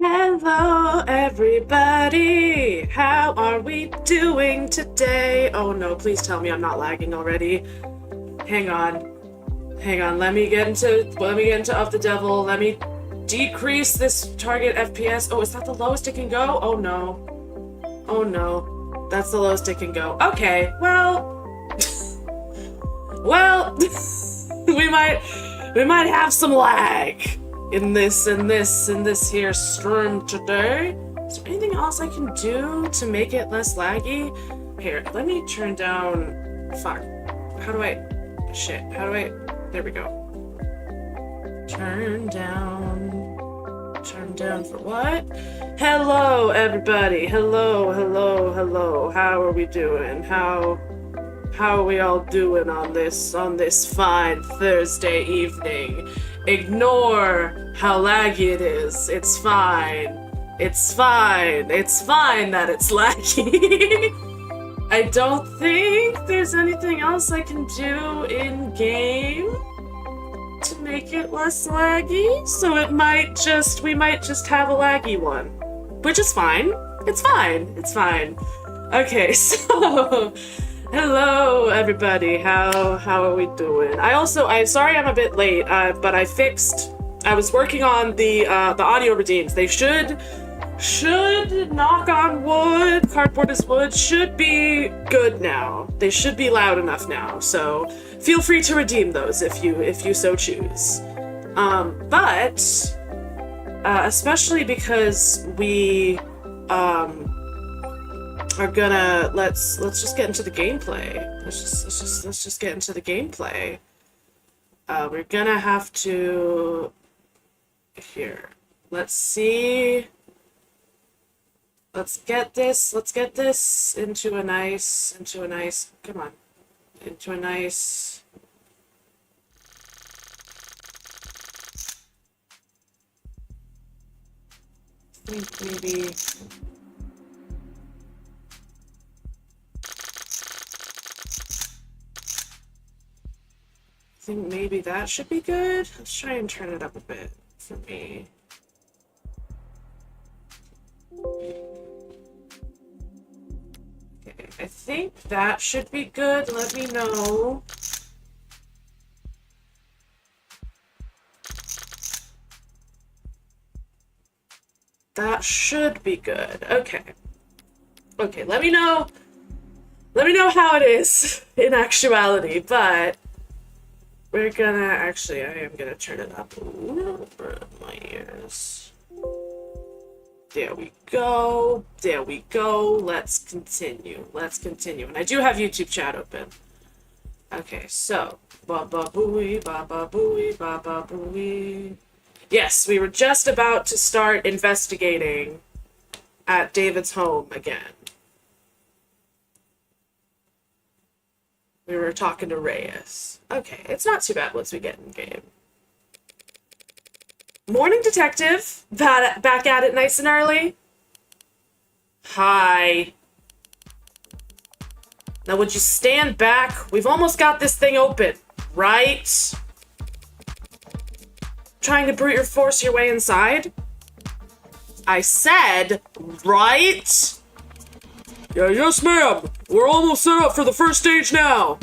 Hello, everybody! How are we doing today? Oh no, please tell me I'm not lagging already. Hang on. Hang on, let me get into Of the Devil. Let me decrease this target FPS. Oh, is that the lowest it can go? Oh no. Oh no. That's the lowest it can go. Okay, well... well... we might have some lag in this here stream today. Is there anything else I can do to make it less laggy? Here, let me turn down... Fuck. How do I... Shit, how do I... There we go. Turn down for what? Hello, everybody. Hello. How are we doing? How are we all doing on this fine Thursday evening? Ignore how laggy it is. It's fine. It's fine that it's laggy. I don't think there's anything else I can do in game to make it less laggy. So we might just have a laggy one, which is fine. It's fine. Okay, so hello everybody. How are we doing? I'm sorry I'm a bit late, but I was working on the audio redeems. They should knock on wood, cardboard is wood, should be good now. They should be loud enough now, so feel free to redeem those if you so choose. But especially because we are gonna let's just get into the gameplay. Let's just get into the gameplay. We're gonna have to here. Let's see. Let's get this into a nice come on. Into a nice I think maybe that should be good. Let's try and turn it up a bit for me. Okay, I think that should be good. Let me know. That should be good. Okay. Okay, let me know how it is in actuality, but we're gonna I am gonna turn it up a little bit in my ears. There we go. Let's continue. And I do have YouTube chat open. Okay, so baba booey. Yes, we were just about to start investigating at David's home again. We were talking to Reyes. Okay, it's not too bad once we get in game. Morning, Detective. Back at it nice and early. Hi. Now would you stand back? We've almost got this thing open, right? Trying to brute force your way inside? I said, right? Yeah, yes ma'am. We're almost set up for the first stage now.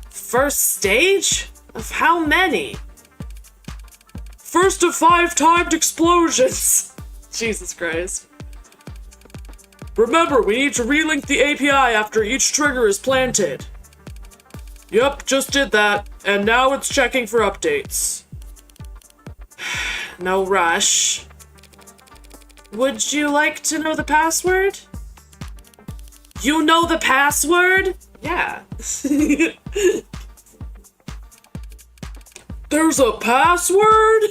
First stage? Of how many? First of 5 timed explosions. Jesus Christ. Remember, we need to relink the API after each trigger is planted. Yep, just did that, and now it's checking for updates. No rush. Would you like to know the password? You know the password? Yeah. There's a password?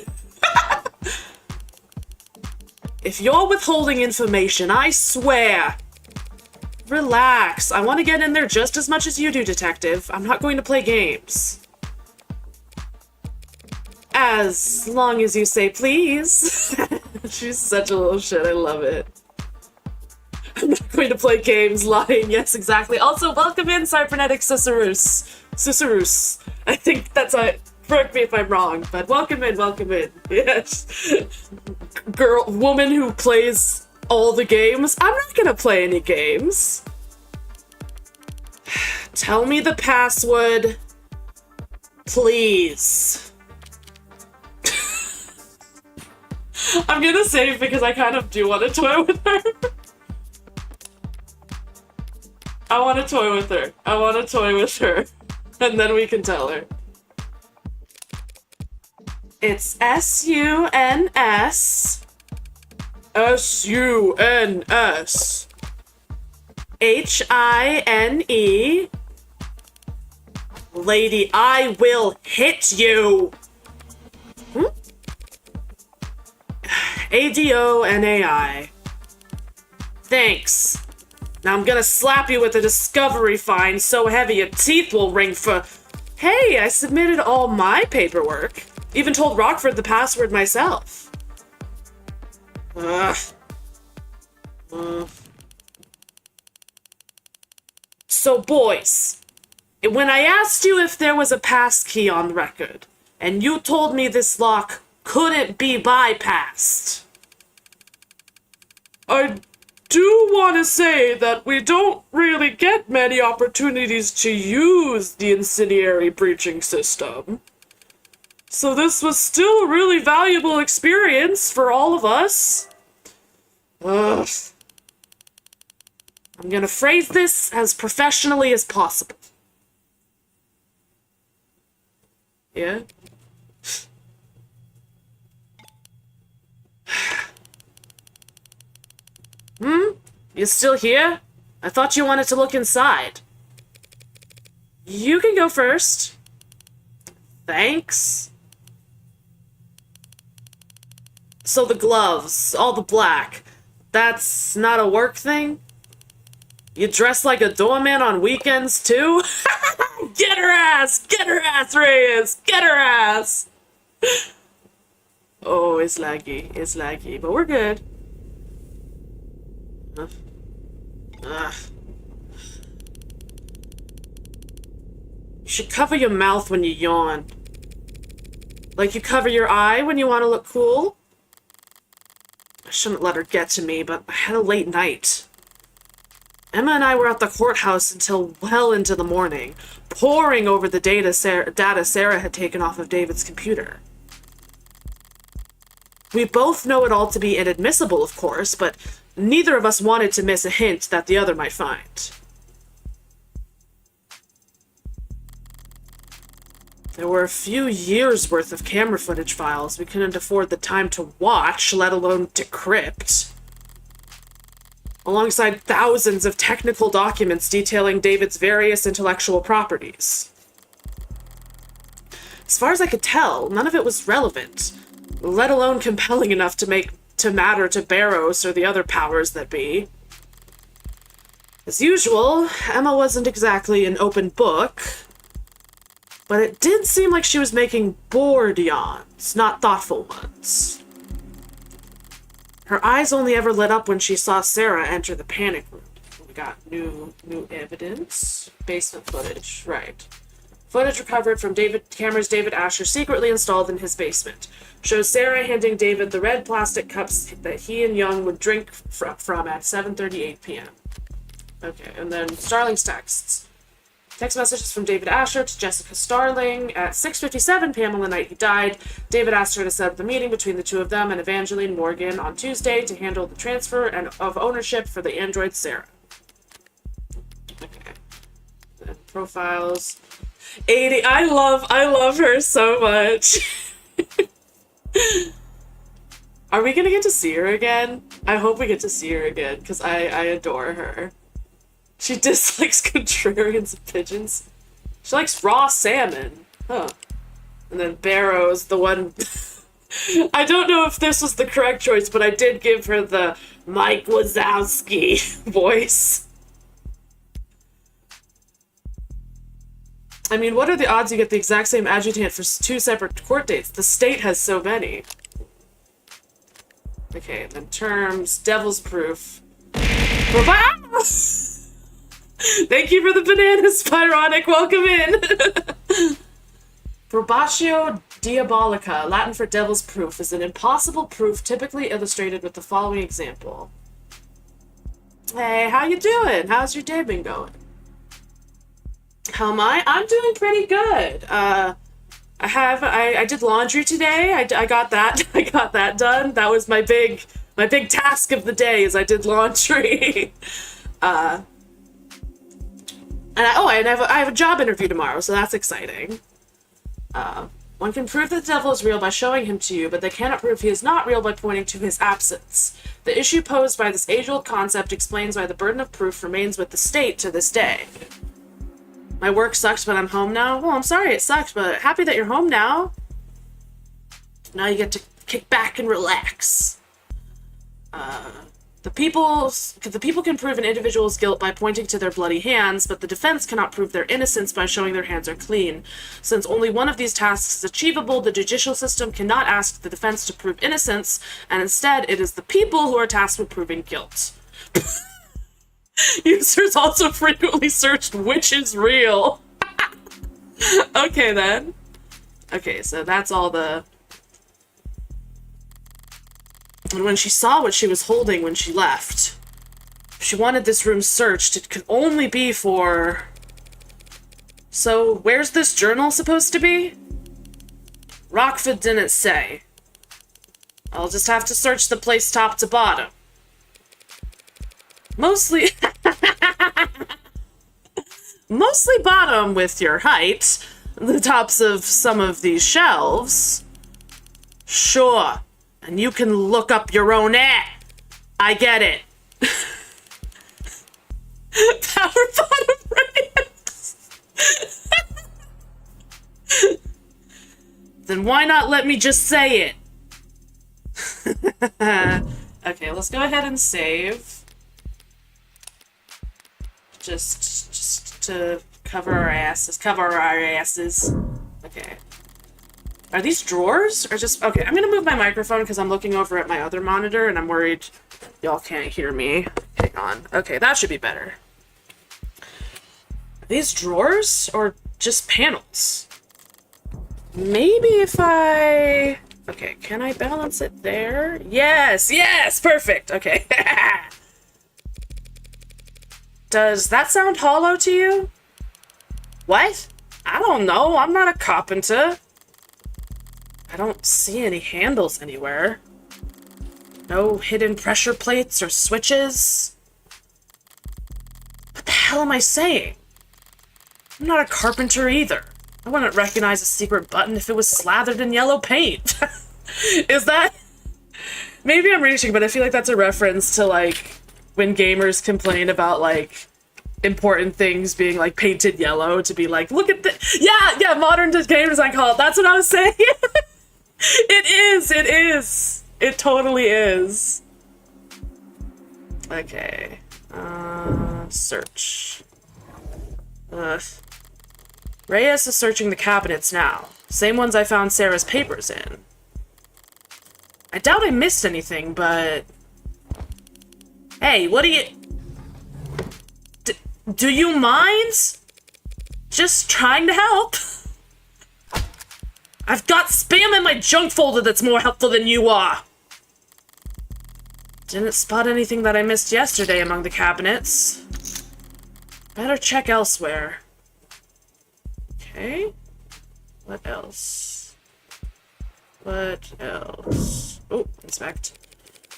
If you're withholding information, I swear. Relax. I want to get in there just as much as you do, Detective. I'm not going to play games. As long as you say please. She's such a little shit. I love it. I'm not going to play games. Lying. Yes, exactly. Also, welcome in, Cybernetic Cicerus. I think that's Correct me if I'm wrong, but welcome in, welcome in. Yes. Woman who plays all the games. I'm not gonna play any games. Tell me the password, please. I'm gonna save because I kind of do want to toy with her. I want to toy with her. I want to toy with her. And then we can tell her. It's S-U-N-S. S-U-N-S. H-I-N-E. Lady, I will hit you. A-D-O-N-A-I. Thanks. Now I'm gonna slap you with a discovery fine so heavy your teeth will ring for... Hey, I submitted all my paperwork. Even told Rockford the password myself. So boys, when I asked you if there was a passkey on record, and you told me this lock couldn't be bypassed, I do want to say that we don't really get many opportunities to use the incendiary breaching system. So this was still a really valuable experience for all of us. Ugh. I'm gonna phrase this as professionally as possible. Yeah? You still here? I thought you wanted to look inside. You can go first. Thanks. So the gloves, all the black, that's not a work thing? You dress like a doorman on weekends too? Get her ass! Get her ass, Reyes! Get her ass! Oh, it's laggy, but we're good. You should cover your mouth when you yawn. Like you cover your eye when you want to look cool. I shouldn't let her get to me, but I had a late night. Emma and I were at the courthouse until well into the morning, poring over the data Sarah had taken off of David's computer. We both know it all to be inadmissible, of course, but neither of us wanted to miss a hint that the other might find. There were a few years' worth of camera footage files we couldn't afford the time to watch, let alone decrypt. Alongside thousands of technical documents detailing David's various intellectual properties. As far as I could tell, none of it was relevant, let alone compelling enough to matter to Barrows or the other powers that be. As usual, Emma wasn't exactly an open book, but it did seem like she was making bored yawns, not thoughtful ones. Her eyes only ever lit up when she saw Sarah enter the panic room. We got new evidence. Basement footage, right. Footage recovered from cameras David Asher secretly installed in his basement. Shows Sarah handing David the red plastic cups that he and Young would drink from at 7:38 p.m. Okay, and then Starling's texts. Text messages from David Asher to Jessica Starling at 6:57 p.m. on the night he died. David asked her to set up the meeting between the two of them and Evangeline Morgan on Tuesday to handle the transfer of ownership for the android Sarah. Okay. Then profiles. 80. I love her so much. Are we gonna get to see her again? I hope we get to see her again, because I adore her. She dislikes contrarians and pigeons. She likes raw salmon. Huh. And then Barrows, the one... I don't know if this was the correct choice, but I did give her the Mike Wazowski voice. I mean, what are the odds you get the exact same adjutant for 2 separate court dates? The state has so many. Okay, then terms, devil's proof. Thank you for the bananas, Pyronic. Welcome in. Probatio diabolica, Latin for devil's proof, is an impossible proof typically illustrated with the following example. Hey, how you doing? How's your day been going? How am I? I'm doing pretty good. I did laundry today. I got that. I got that done. That was my big task of the day. Is I did laundry. I have a job interview tomorrow, so that's exciting. One can prove that the devil is real by showing him to you, but they cannot prove he is not real by pointing to his absence. The issue posed by this age-old concept explains why the burden of proof remains with the state to this day. My work sucks, but I'm home now. Well, I'm sorry it sucks, but happy that you're home now. Now you get to kick back and relax. The people can prove an individual's guilt by pointing to their bloody hands, but the defense cannot prove their innocence by showing their hands are clean. Since only one of these tasks is achievable, the judicial system cannot ask the defense to prove innocence, and instead it is the people who are tasked with proving guilt. Users also frequently searched which is real. Okay, then. Okay, so that's all the... And when she saw what she was holding when she left, if she wanted this room searched, it could only be for... So, where's this journal supposed to be? Rockford didn't say. I'll just have to search the place top to bottom. Mostly... Mostly bottom with your height. The tops of some of these shelves. Sure. And you can look up your own I get it. Power bottom ranks. Then why not let me just say it? Okay, let's go ahead and save. Just to cover our asses. Okay. Are these drawers? Or just... Okay, I'm gonna move my microphone because I'm looking over at my other monitor and I'm worried y'all can't hear me. Hang on. Okay, that should be better. Are these drawers? Or just panels? Maybe if I... Okay, can I balance it there? Yes! Yes! Perfect! Okay. Does that sound hollow to you? What? I don't know. I'm not a carpenter. I don't see any handles anywhere. No hidden pressure plates or switches. What the hell am I saying? I'm not a carpenter either. I wouldn't recognize a secret button if it was slathered in yellow paint. Is that... Maybe I'm reaching, but I feel like that's a reference to, like, when gamers complain about, like, important things being, like, painted yellow to be like, look at the... Yeah, modern game design call. That's what I was saying. It is. It totally is. Okay. Search. Reyes is searching the cabinets now. Same ones I found Sarah's papers in. I doubt I missed anything, but... Hey, what do you... Do you mind? Just trying to help. I've got spam in my junk folder that's more helpful than you are. Didn't spot anything that I missed yesterday among the cabinets. Better check elsewhere. Okay. What else? Oh, inspect.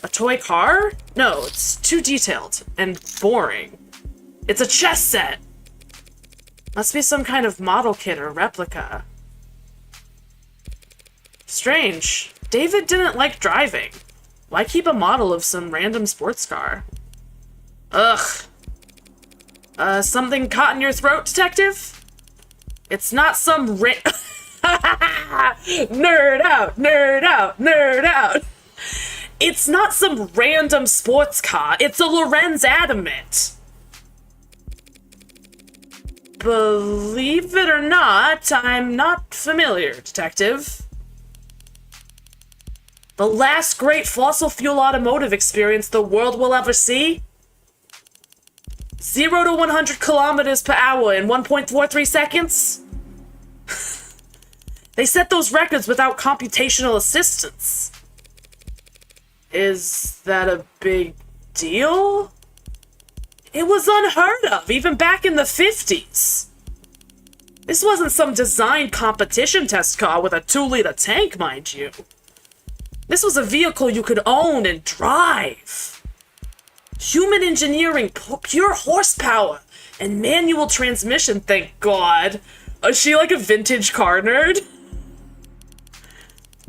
A toy car? No, it's too detailed and boring. It's a chess set! Must be some kind of model kit or replica. Strange. David didn't like driving. Why keep a model of some random sports car? Ugh. Something caught in your throat, detective? It's not some Nerd out! It's not some random sports car. It's a Lorenz Adamant. Believe it or not, I'm not familiar, detective. The last great fossil fuel automotive experience the world will ever see? 0 to 100 kilometers per hour in 1.43 seconds? They set those records without computational assistance. Is that a big deal? It was unheard of, even back in the 50s. This wasn't some design competition test car with a 2-liter tank, mind you. This was a vehicle you could own and drive. Human engineering, pure horsepower, and manual transmission, thank God. Is she like a vintage car nerd?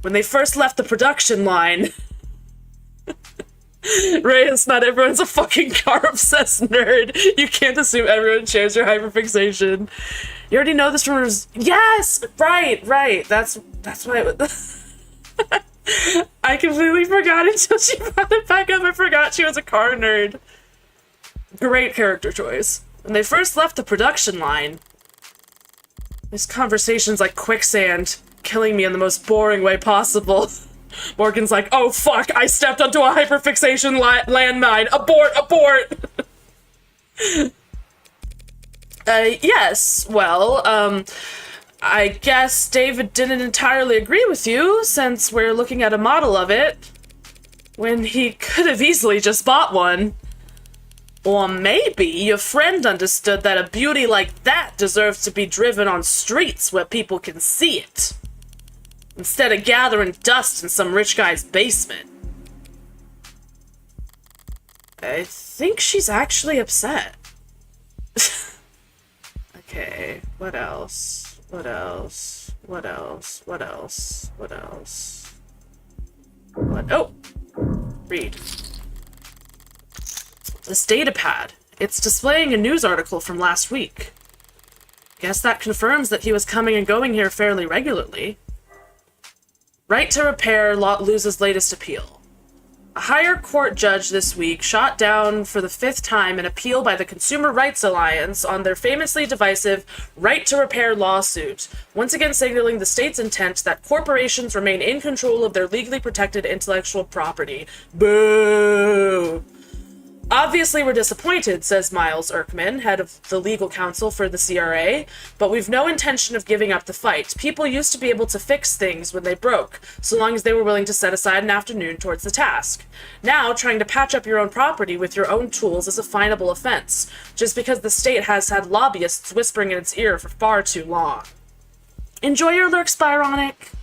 When they first left the production line... Reyes, not everyone's a fucking car-obsessed nerd. You can't assume everyone shares your hyperfixation. You already know this from... Yes! Right. That's why it was... I completely forgot until she brought it back up. I forgot she was a car nerd. Great character choice. When they first left the production line... This conversation's like quicksand, killing me in the most boring way possible. Morgan's like, oh fuck, I stepped onto a hyperfixation landmine. Abort! Yes, well, I guess David didn't entirely agree with you, since we're looking at a model of it, when he could have easily just bought one. Or maybe your friend understood that a beauty like that deserves to be driven on streets where people can see it, instead of gathering dust in some rich guy's basement. I think she's actually upset. Okay, what else? Oh! Read. This data pad. It's displaying a news article from last week. Guess that confirms that he was coming and going here fairly regularly. Right to repair loses latest appeal. A higher court judge this week shot down for the 5th time an appeal by the Consumer Rights Alliance on their famously divisive right to repair lawsuit, once again signaling the state's intent that corporations remain in control of their legally protected intellectual property. Boo! Obviously, we're disappointed, says Miles Erkman, head of the legal counsel for the CRA, but we've no intention of giving up the fight. People used to be able to fix things when they broke, so long as they were willing to set aside an afternoon towards the task. Now, trying to patch up your own property with your own tools is a finable offense, just because the state has had lobbyists whispering in its ear for far too long. Enjoy your lurks, Byronic!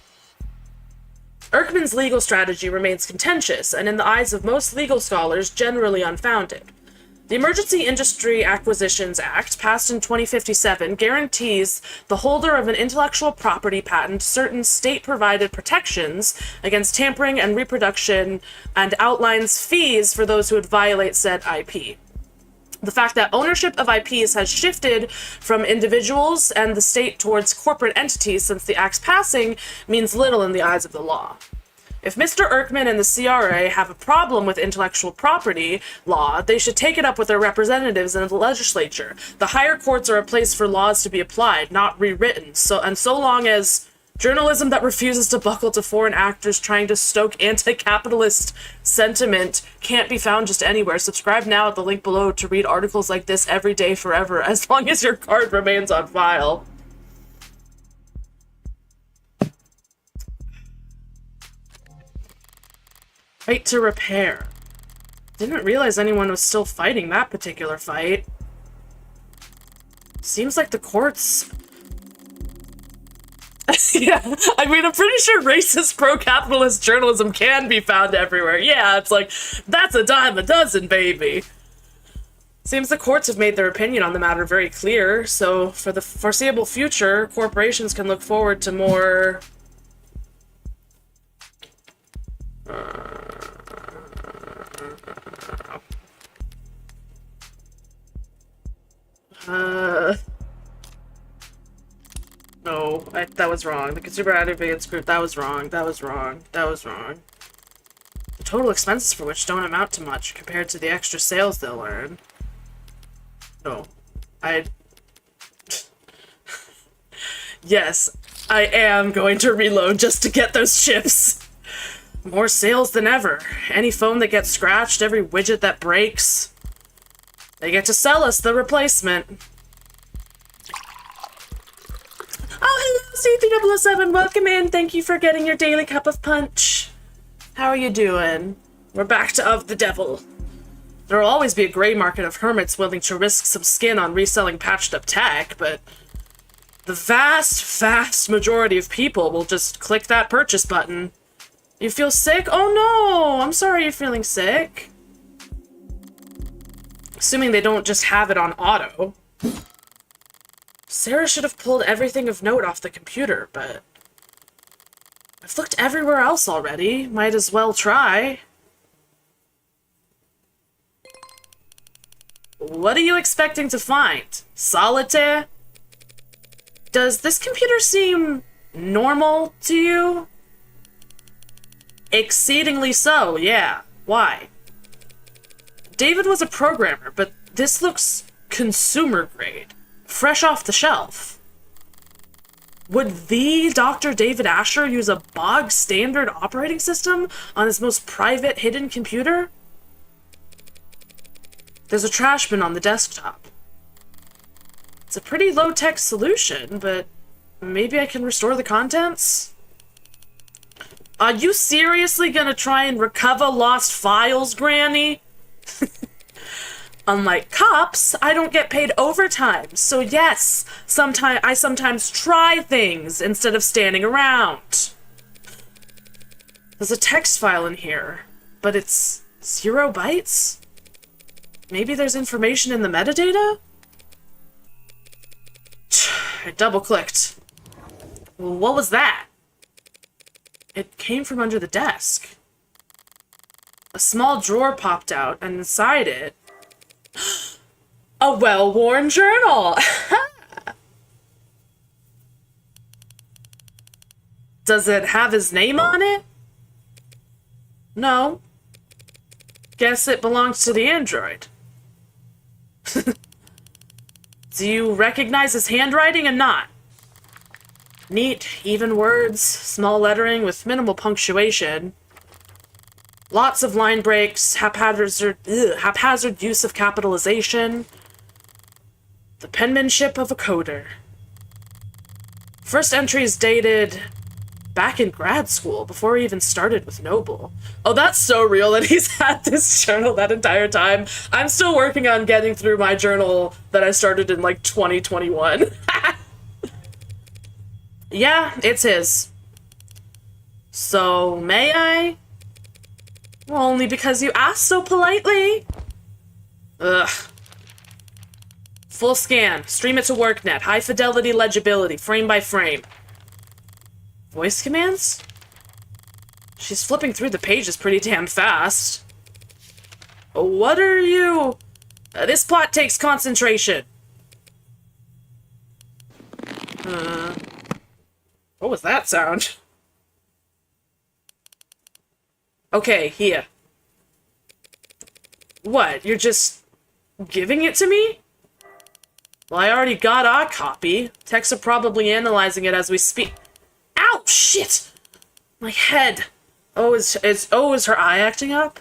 Erkman's legal strategy remains contentious, and in the eyes of most legal scholars, generally unfounded. The Emergency Industry Acquisitions Act, passed in 2057, guarantees the holder of an intellectual property patent certain state-provided protections against tampering and reproduction, and outlines fees for those who would violate said IP. The fact that ownership of IPs has shifted from individuals and the state towards corporate entities since the Act's passing means little in the eyes of the law. If Mr. Erkman and the CRA have a problem with intellectual property law, they should take it up with their representatives in the legislature. The higher courts are a place for laws to be applied, not rewritten. So long as journalism that refuses to buckle to foreign actors trying to stoke anti-capitalist sentiment can't be found just anywhere. Subscribe now at the link below to read articles like this every day forever, as long as your card remains on file. Right to repair. Didn't realize anyone was still fighting that particular fight. Seems like the courts... Yeah, I mean, I'm pretty sure racist pro-capitalist journalism can be found everywhere. Yeah, it's like, that's a dime a dozen, baby. Seems the courts have made their opinion on the matter very clear, so for the foreseeable future, corporations can look forward to more... No, that was wrong. The Consumer Advocates Group, that was wrong. The total expenses for which don't amount to much compared to the extra sales they'll earn. No. Yes, I am going to reload just to get those chips. More sales than ever. Any phone that gets scratched, every widget that breaks. They get to sell us the replacement. Oh, hello, C3007, welcome in. Thank you for getting your daily cup of punch. How are you doing? We're back to Of the Devil. There will always be a gray market of hermits willing to risk some skin on reselling patched up tech, but the vast majority of people will just click that purchase button. You feel sick? Oh no! I'm sorry you're feeling sick. Assuming they don't just have it on auto. Sarah should have pulled everything of note off the computer, but I've looked everywhere else already. Might as well try. What are you expecting to find? Solitaire? Does this computer seem normal to you? Exceedingly so, yeah. Why? David was a programmer, but this looks consumer grade. Fresh off the shelf. Would the Dr. David Asher use a bog standard operating system on his most private hidden computer? There's a trash bin on the desktop. It's a pretty low-tech solution, but maybe I can restore the contents? Are you seriously gonna try and recover lost files, Granny? Unlike cops, I don't get paid overtime, so yes, I sometimes try things instead of standing around. There's a text file in here, but it's 0 bytes? Maybe there's information in the metadata? I double-clicked. What was that? It came from under the desk. A small drawer popped out, and inside it, a well-worn journal! Does it have his name on it? No. Guess it belongs to the android. Do you recognize his handwriting or not? Neat, even words, small lettering with minimal punctuation. Lots of line breaks, haphazard use of capitalization. The penmanship of a coder. First entry is dated back in grad school, before he even started with Noble. Oh, that's so real that he's had this journal that entire time. I'm still working on getting through my journal that I started in, like, 2021. Yeah, it's his. So, may I? Well, only because you asked so politely. Ugh. Full scan. Stream it to WorkNet. High fidelity legibility. Frame by frame. Voice commands? She's flipping through the pages pretty damn fast. What are you? This plot takes concentration. What was that sound? Okay, here. What, you're just giving it to me? Well, I already got our copy. Techs are probably analyzing it as we speak. Ow, shit! My head. Oh, is her eye acting up?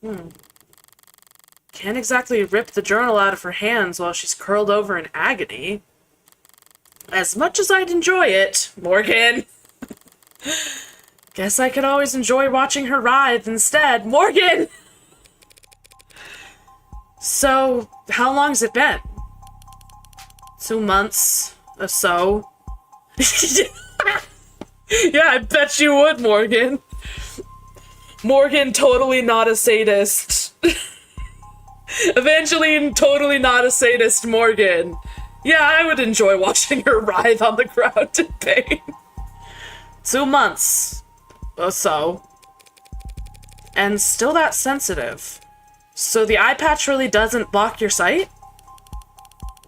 Can't exactly rip the journal out of her hands while she's curled over in agony. As much as I'd enjoy it, Morgan. Guess I could always enjoy watching her writhe instead. Morgan! So, how long's it been? 2 months or so. Yeah, I bet you would, Morgan. Morgan, totally not a sadist. Evangeline, totally not a sadist, Morgan. Yeah, I would enjoy watching her writhe on the ground in pain. 2 months or so. And still that sensitive. So the eye patch really doesn't block your sight?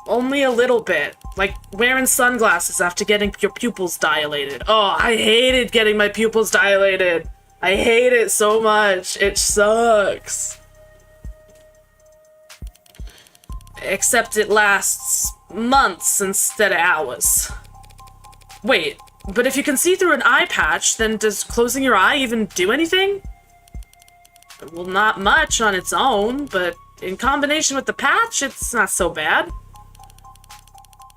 Only a little bit. Like wearing sunglasses after getting your pupils dilated. Oh, I hated getting my pupils dilated. I hate it so much. It sucks. Except it lasts months instead of hours. Wait, but if you can see through an eye patch, then does closing your eye even do anything? Well, not much on its own, but in combination with the patch, it's not so bad.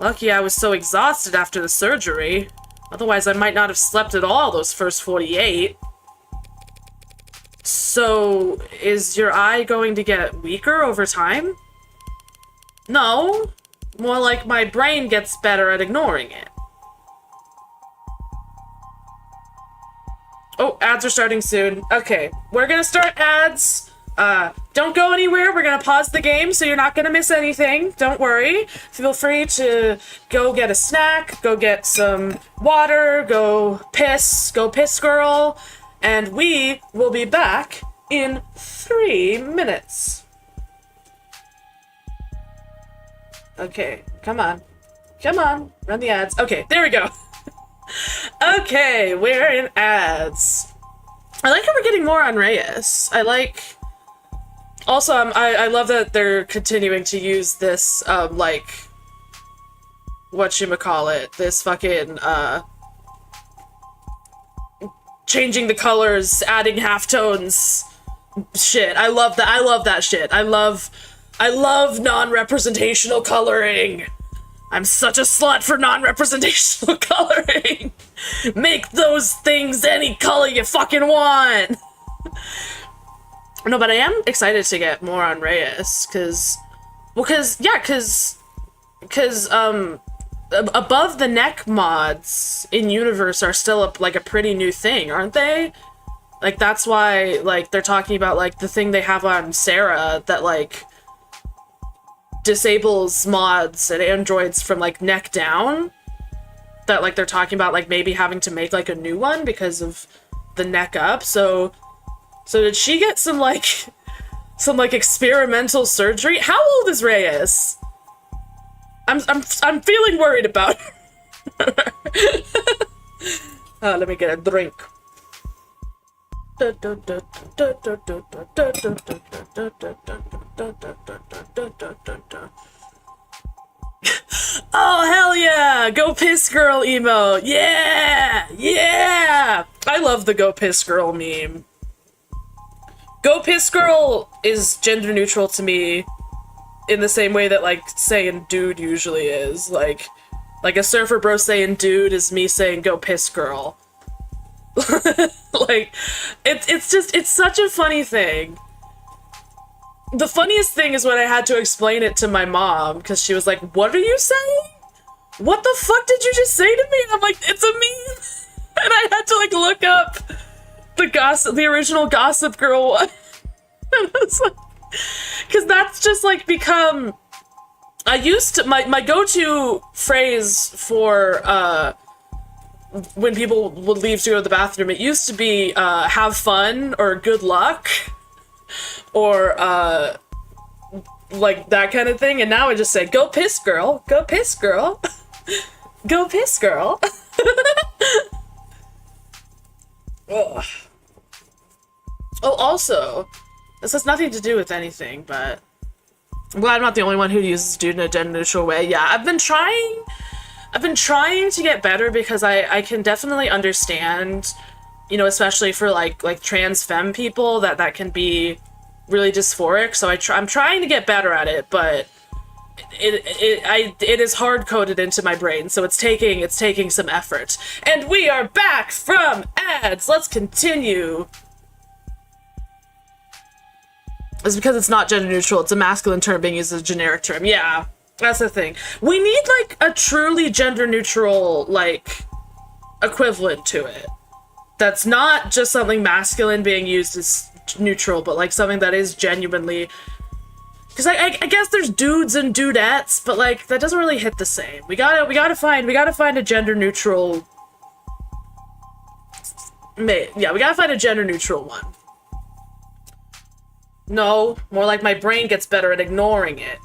Lucky I was so exhausted after the surgery. Otherwise, I might not have slept at all those first 48. So, is your eye going to get weaker over time? No. More like my brain gets better at ignoring it. Oh, ads are starting soon. Okay, we're gonna start ads. Don't go anywhere. We're gonna pause the game so you're not gonna miss anything. Don't worry. Feel free to go get a snack, go get some water, go piss girl, and we will be back in 3 minutes. Okay, come on. Come on, run the ads. Okay, there we go. Okay, we're in ads. I like how we're getting more on Reyes. I like... Also, I love that they're continuing to use this, like... whatchamacallit, this fucking, changing the colors, adding halftones shit. I love that. I love that shit. I love non-representational coloring. I'm such a slut for non-representational coloring. Make those things any color you fucking want. No, but I am excited to get more on Reyes, cause above the neck mods in universe are still like a pretty new thing, aren't they? Like, that's why, like, they're talking about, like, the thing they have on Sarah that, like, disables mods and androids from, like, neck down. That, like, they're talking about, like, maybe having to make, like, a new one because of the neck up. So did she get some, like, experimental surgery? How old is Reyes? I'm feeling worried about her. Let me get a drink. Oh, hell yeah! Go piss girl emo! Yeah! Yeah! I love the go piss girl meme. Go piss girl is gender neutral to me in the same way that, like, saying dude usually is. Like a surfer bro saying dude is me saying go piss girl. Like, it's such a funny thing. The funniest thing is when I had to explain it to my mom, because she was like, what are you saying? What the fuck did you just say to me? And I'm like, it's a meme. And I had to, like, look up the original Gossip Girl one. And I was like, because that's just, like, become... I used to... My go-to phrase for, when people would leave to go to the bathroom, it used to be, have fun, or good luck, or, like, that kind of thing, and now I just say, go piss girl, go piss girl, go piss girl. Ugh. Oh, also, this has nothing to do with anything, but I'm glad I'm not the only one who uses dude in a gender neutral way. Yeah, I've been trying to get better, because I can definitely understand, you know, especially for like trans femme people, that can be really dysphoric. So I'm trying to get better at it, but it is hard coded into my brain, so it's taking some effort. And we are back from ads. Let's continue. It's because it's not gender neutral. It's a masculine term being used as a generic term. Yeah. That's the thing. We need, like, a truly gender-neutral, like, equivalent to it. That's not just something masculine being used as neutral, but, like, something that is genuinely... Because I guess there's dudes and dudettes, but, like, that doesn't really hit the same. We gotta find a gender-neutral... Yeah, we gotta find a gender-neutral one. No, more like my brain gets better at ignoring it.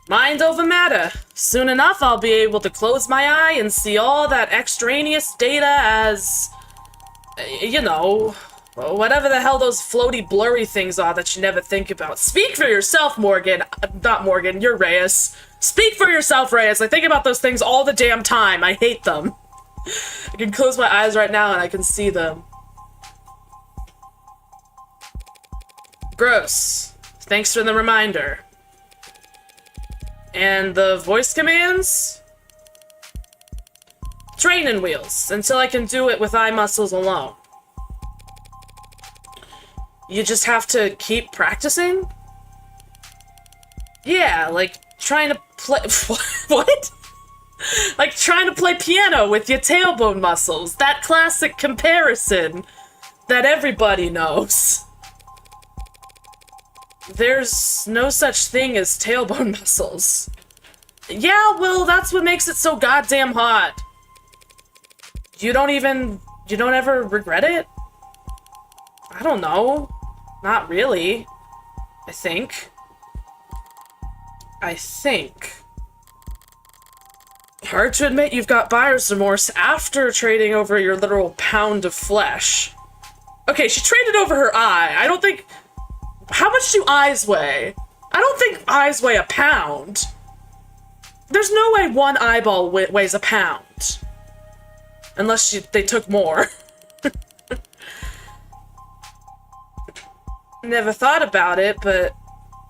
Mind over matter. Soon enough, I'll be able to close my eye and see all that extraneous data as, you know, whatever the hell those floaty, blurry things are that you never think about. Speak for yourself, Morgan. Not Morgan, you're Reyes. Speak for yourself, Reyes. I think about those things all the damn time. I hate them. I can close my eyes right now and I can see them. Gross. Thanks for the reminder. And the voice commands? Training wheels, until I can do it with eye muscles alone. You just have to keep practicing? Yeah, like trying to play- what? Like trying to play piano with your tailbone muscles. That classic comparison that everybody knows. There's no such thing as tailbone muscles. Yeah, well, that's what makes it so goddamn hot. You don't ever regret it? I don't know. Not really. I think. Hard to admit you've got buyer's remorse after trading over your literal pound of flesh. Okay, she traded over her eye. I don't think... How much do eyes weigh? I don't think eyes weigh a pound. There's no way one eyeball weighs a pound. Unless they took more. Never thought about it, but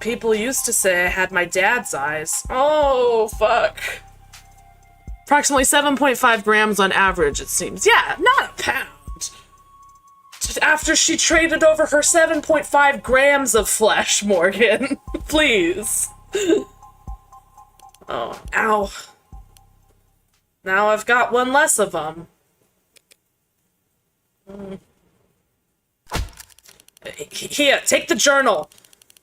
people used to say I had my dad's eyes. Oh, fuck. Approximately 7.5 grams on average, it seems. Yeah, not a pound. After she traded over her 7.5 grams of flesh, Morgan. Please. Oh, ow. Now I've got one less of them. Here, take the journal.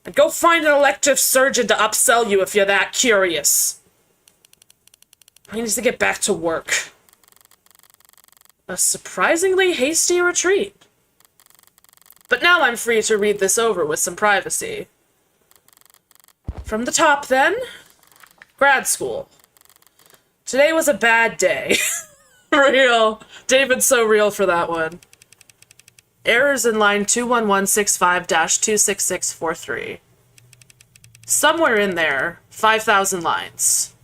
And go find an elective surgeon to upsell you if you're that curious. I need to get back to work. A surprisingly hasty retreat. But now I'm free to read this over with some privacy. From the top, then. Grad school. Today was a bad day. Real. David's so real for that one. Errors in line 21165-26643. Somewhere in there, 5,000 lines.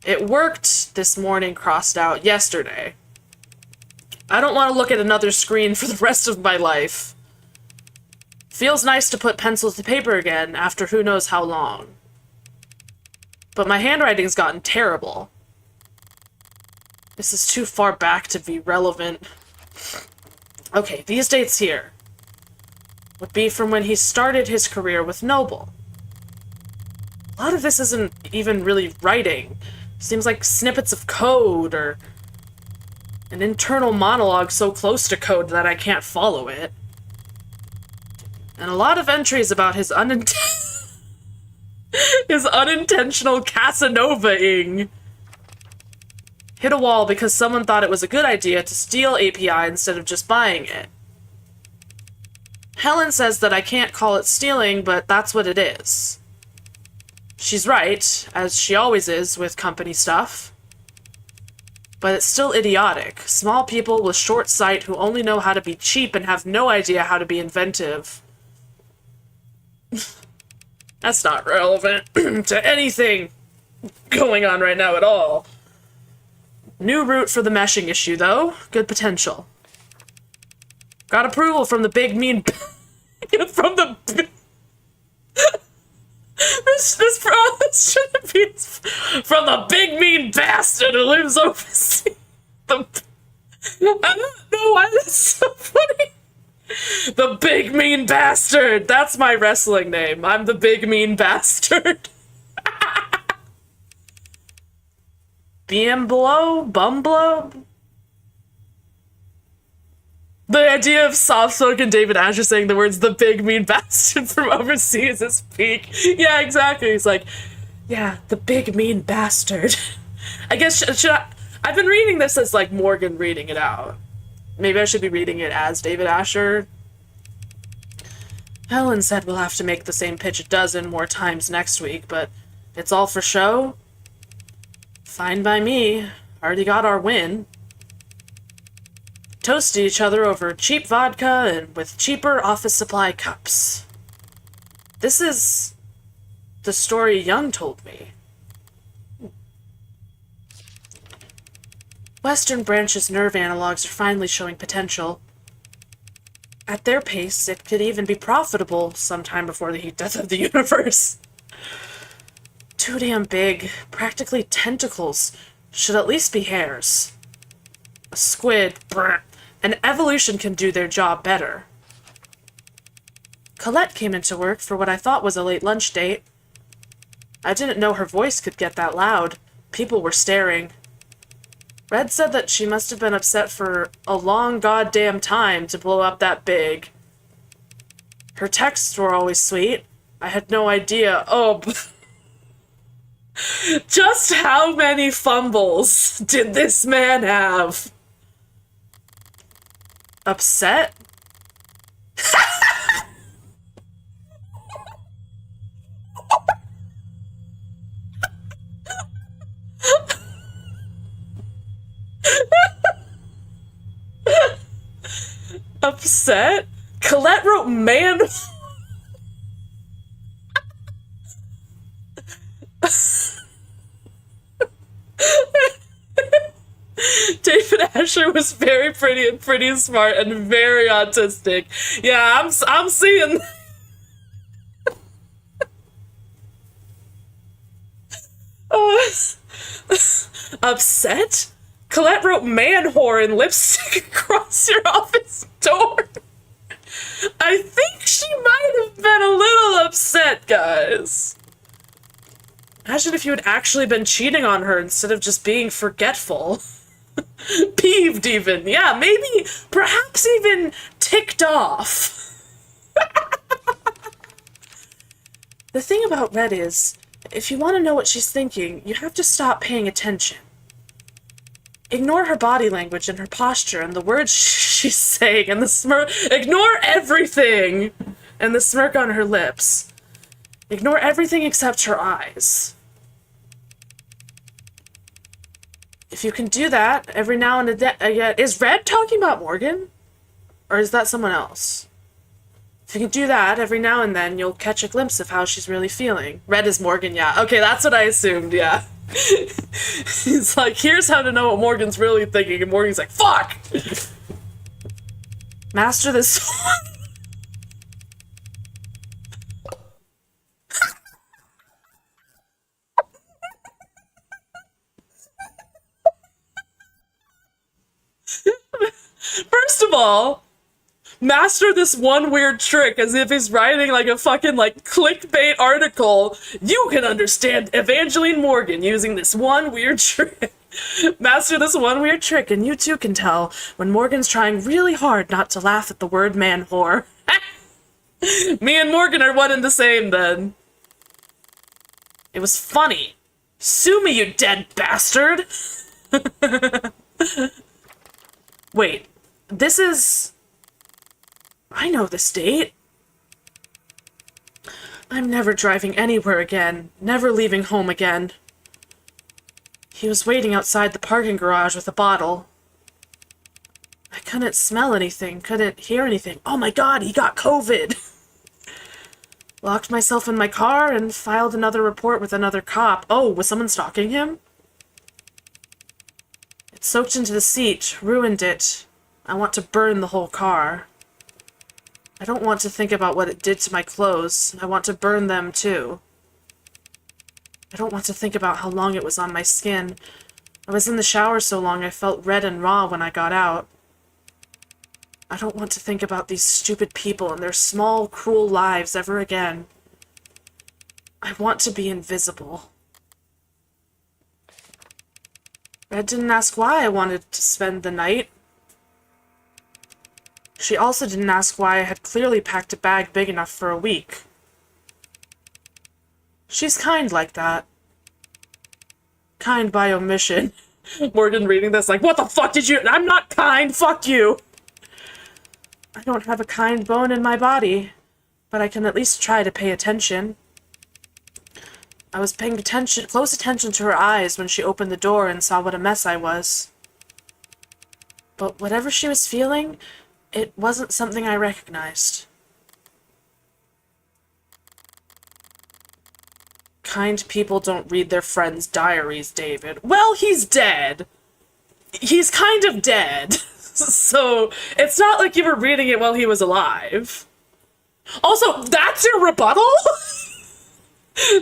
It worked this morning, crossed out yesterday. I don't want to look at another screen for the rest of my life. Feels nice to put pencil to paper again after who knows how long. But my handwriting's gotten terrible. This is too far back to be relevant. Okay, these dates here would be from when he started his career with Noble. A lot of this isn't even really writing. Seems like snippets of code or an internal monologue so close to code that I can't follow it. And a lot of entries about his his unintentional Casanova-ing. Hit a wall because someone thought it was a good idea to steal API instead of just buying it. Helen says that I can't call it stealing, but that's what it is. She's right, as she always is with company stuff. But it's still idiotic. Small people with short sight who only know how to be cheap and have no idea how to be inventive. That's not relevant to anything going on right now at all. New route for the meshing issue, though. Good potential. Got approval from the big mean... from the... This promise shouldn't be... From the big mean bastard who lives overseas. I don't know why that's so funny. The big mean bastard. That's my wrestling name. I'm the big mean bastard. Bimblo? Bumblo? The idea of soft-spoken David Asher saying the words "the big mean bastard" from overseas is peak. Yeah, exactly. He's like, yeah, the big mean bastard. I guess, should I... I've been reading this as, like, Morgan reading it out. Maybe I should be reading it as David Asher. Helen said we'll have to make the same pitch a dozen more times next week, but it's all for show. Fine by me. Already got our win. Toasted each other over cheap vodka and with cheaper office supply cups. This is the story Young told me. Western Branch's nerve analogs are finally showing potential. At their pace, it could even be profitable sometime before the heat death of the universe. Too damn big. Practically tentacles. Should at least be hairs. A squid. Brr. An evolution can do their job better. Colette came into work for what I thought was a late lunch date. I didn't know her voice could get that loud. People were staring. Red said that she must have been upset for a long goddamn time to blow up that big. Her texts were always sweet. I had no idea. Oh, just how many fumbles did this man have? Upset? Upset? Colette wrote man. David Asher was very pretty and pretty smart and very autistic. Yeah, I'm seeing. Upset? Colette wrote man whore in lipstick across your office door. I think she might have been a little upset, guys. Imagine if you had actually been cheating on her instead of just being forgetful. Peeved even. Yeah, maybe, perhaps even ticked off. The thing about Red is, if you want to know what she's thinking, you have to stop paying attention. Ignore her body language and her posture and the words she's saying and the smirk. Ignore everything! And the smirk on her lips. Ignore everything except her eyes. If you can do that every now and again... Is Red talking about Morgan? Or is that someone else? If you can do that every now and then, you'll catch a glimpse of how she's really feeling. Red is Morgan, yeah. Okay, that's what I assumed, yeah. He's like, here's how to know what Morgan's really thinking, and Morgan's like, fuck! Master this. First of all, master this one weird trick as if he's writing like a fucking like clickbait article. You can understand Evangeline Morgan using this one weird trick. Master this one weird trick and you too can tell when Morgan's trying really hard not to laugh at the word man whore. Me and Morgan are one and the same then. It was funny. Sue me, you dead bastard! Wait, this is... I know this date. I'm never driving anywhere again, never leaving home again. He was waiting outside the parking garage with a bottle. I couldn't smell anything, couldn't hear anything. Oh my god, he got COVID! Locked myself in my car and filed another report with another cop. Oh, was someone stalking him? It soaked into the seat, ruined it. I want to burn the whole car. I don't want to think about what it did to my clothes. I want to burn them, too. I don't want to think about how long it was on my skin. I was in the shower so long I felt red and raw when I got out. I don't want to think about these stupid people and their small, cruel lives ever again. I want to be invisible. Red didn't ask why I wanted to spend the night. She also didn't ask why I had clearly packed a bag big enough for a week. She's kind like that. Kind by omission. Morgan reading this like, what the fuck did you- I'm not kind, fuck you! I don't have a kind bone in my body, but I can at least try to pay attention. I was paying close attention to her eyes when she opened the door and saw what a mess I was. But whatever she was feeling, it wasn't something I recognized. Kind people don't read their friends' diaries, David. Well, he's dead. He's kind of dead. So, it's not like you were reading it while he was alive. Also, that's your rebuttal?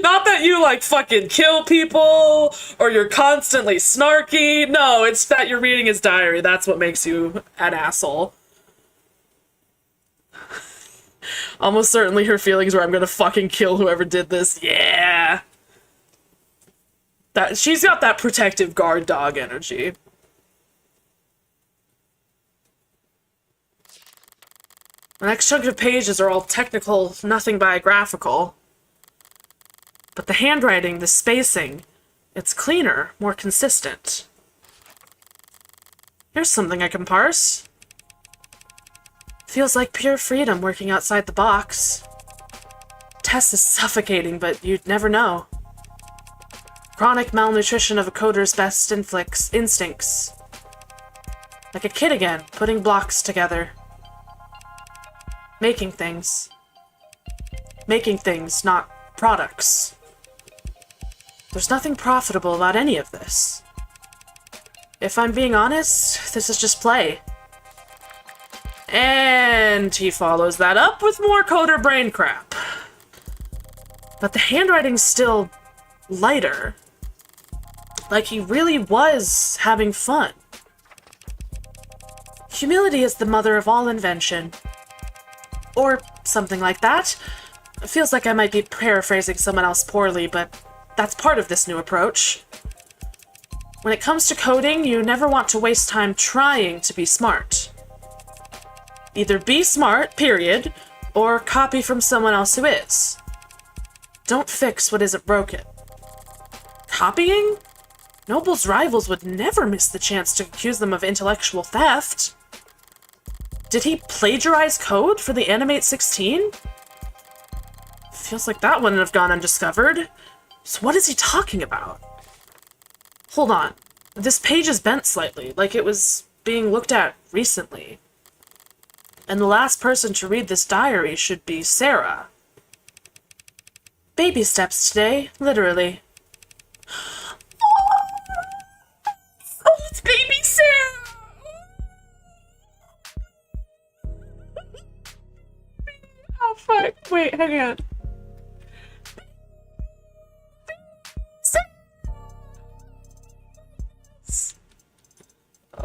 Not that you, like, fucking kill people or you're constantly snarky. No, it's that you're reading his diary. That's what makes you an asshole. Almost certainly her feelings were, I'm gonna fucking kill whoever did this. Yeah. She's got that protective guard dog energy. The next chunk of pages are all technical, nothing biographical. But the handwriting, the spacing, it's cleaner, more consistent. Here's something I can parse. Feels like pure freedom working outside the box. Tess is suffocating, but you'd never know. Chronic malnutrition of a coder's best instincts. Like a kid again, putting blocks together. Making things. Making things, not products. There's nothing profitable about any of this. If I'm being honest, this is just play. And he follows that up with more coder brain crap. But the handwriting's still lighter. Like he really was having fun. Humility is the mother of all invention. Or something like that. It feels like I might be paraphrasing someone else poorly, but that's part of this new approach. When it comes to coding, you never want to waste time trying to be smart. Either be smart, period, or copy from someone else who is. Don't fix what isn't broken. Copying? Noble's rivals would never miss the chance to accuse them of intellectual theft. Did he plagiarize code for the Animate 16? Feels like that wouldn't have gone undiscovered. So what is he talking about? Hold on. This page is bent slightly, like it was being looked at recently. And the last person to read this diary should be Sarah. Baby steps today, literally. Oh, it's baby Sarah! Oh, fuck. Wait, hang on.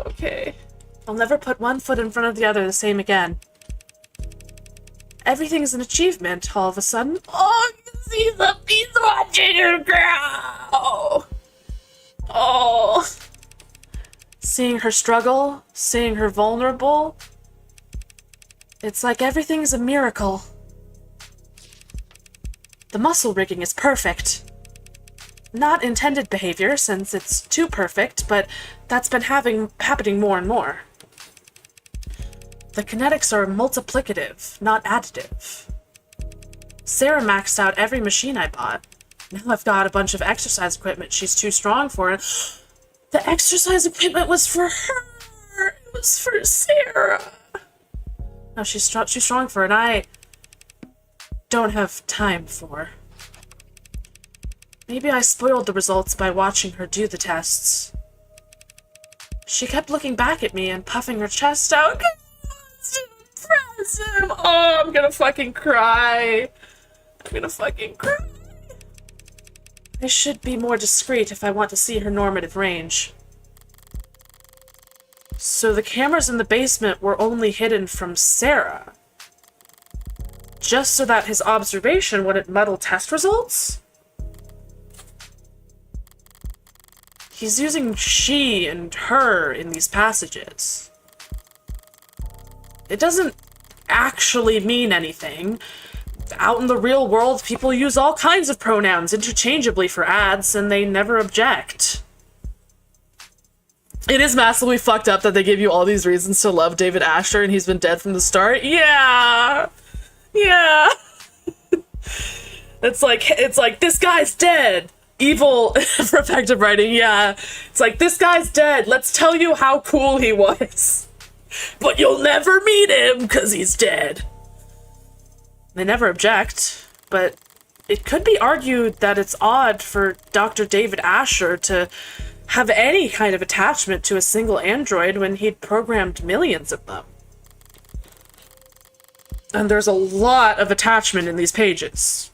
Okay. I'll never put one foot in front of the other the same again. Everything's an achievement, all of a sudden. Oh, he's watching her grow! Oh. Seeing her struggle, seeing her vulnerable. It's like everything's a miracle. The muscle rigging is perfect. Not intended behavior, since it's too perfect, but that's been happening more and more. The kinetics are multiplicative, not additive. Sarah maxed out every machine I bought. Now I've got a bunch of exercise equipment she's too strong for, and the exercise equipment was for her! It was for Sarah! No, she's too strong for it, and I don't have time for. Maybe I spoiled the results by watching her do the tests. She kept looking back at me and puffing her chest out. To impress him. Oh, I'm gonna fucking cry. I'm gonna fucking cry. I should be more discreet if I want to see her normative range. So the cameras in the basement were only hidden from Sarah. Just so that his observation wouldn't muddle test results? He's using she and her in these passages. It doesn't actually mean anything. Out in the real world, people use all kinds of pronouns interchangeably for ads, and they never object. It is massively fucked up that they give you all these reasons to love David Asher and he's been dead from the start. Yeah! Yeah! It's like, this guy's dead! Evil effective writing, yeah. It's like, this guy's dead, let's tell you how cool he was. But you'll never meet him, because he's dead. They never object, but it could be argued that it's odd for Dr. David Asher to have any kind of attachment to a single android when he'd programmed millions of them. And there's a lot of attachment in these pages.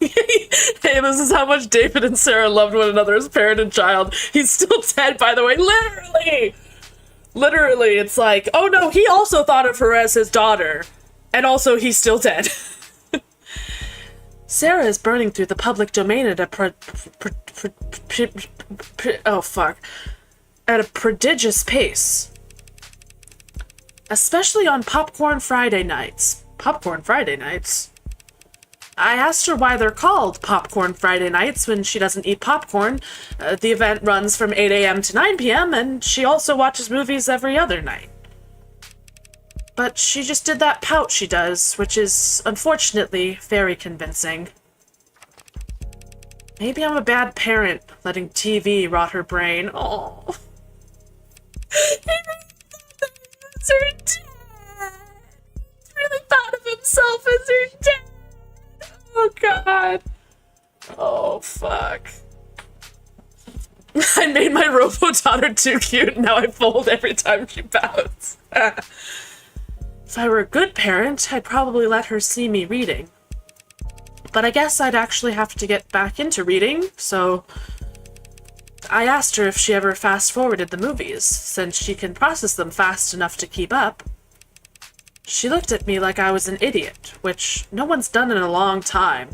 Hey, this is how much David and Sarah loved one another as parent and child. He's still dead, by the way. Literally! Literally, it's like, oh no, he also thought of her as his daughter. And also, he's still dead. Sarah is burning through the public domain at a at a prodigious pace. Especially on Popcorn Friday nights. Popcorn Friday nights? I asked her why they're called Popcorn Friday nights when she doesn't eat popcorn. The event runs from 8 a.m. to 9 p.m. and she also watches movies every other night. But she just did that pout she does, which is, unfortunately, very convincing. Maybe I'm a bad parent, letting TV rot her brain. Oh. He really thought that he was her dad. He really thought of himself as her dad. Oh, God. Oh, fuck. I made my Robo daughter too cute, and now I fold every time she pouts. If I were a good parent, I'd probably let her see me reading. But I guess I'd actually have to get back into reading, so I asked her if she ever fast-forwarded the movies, since she can process them fast enough to keep up. She looked at me like I was an idiot, which no one's done in a long time.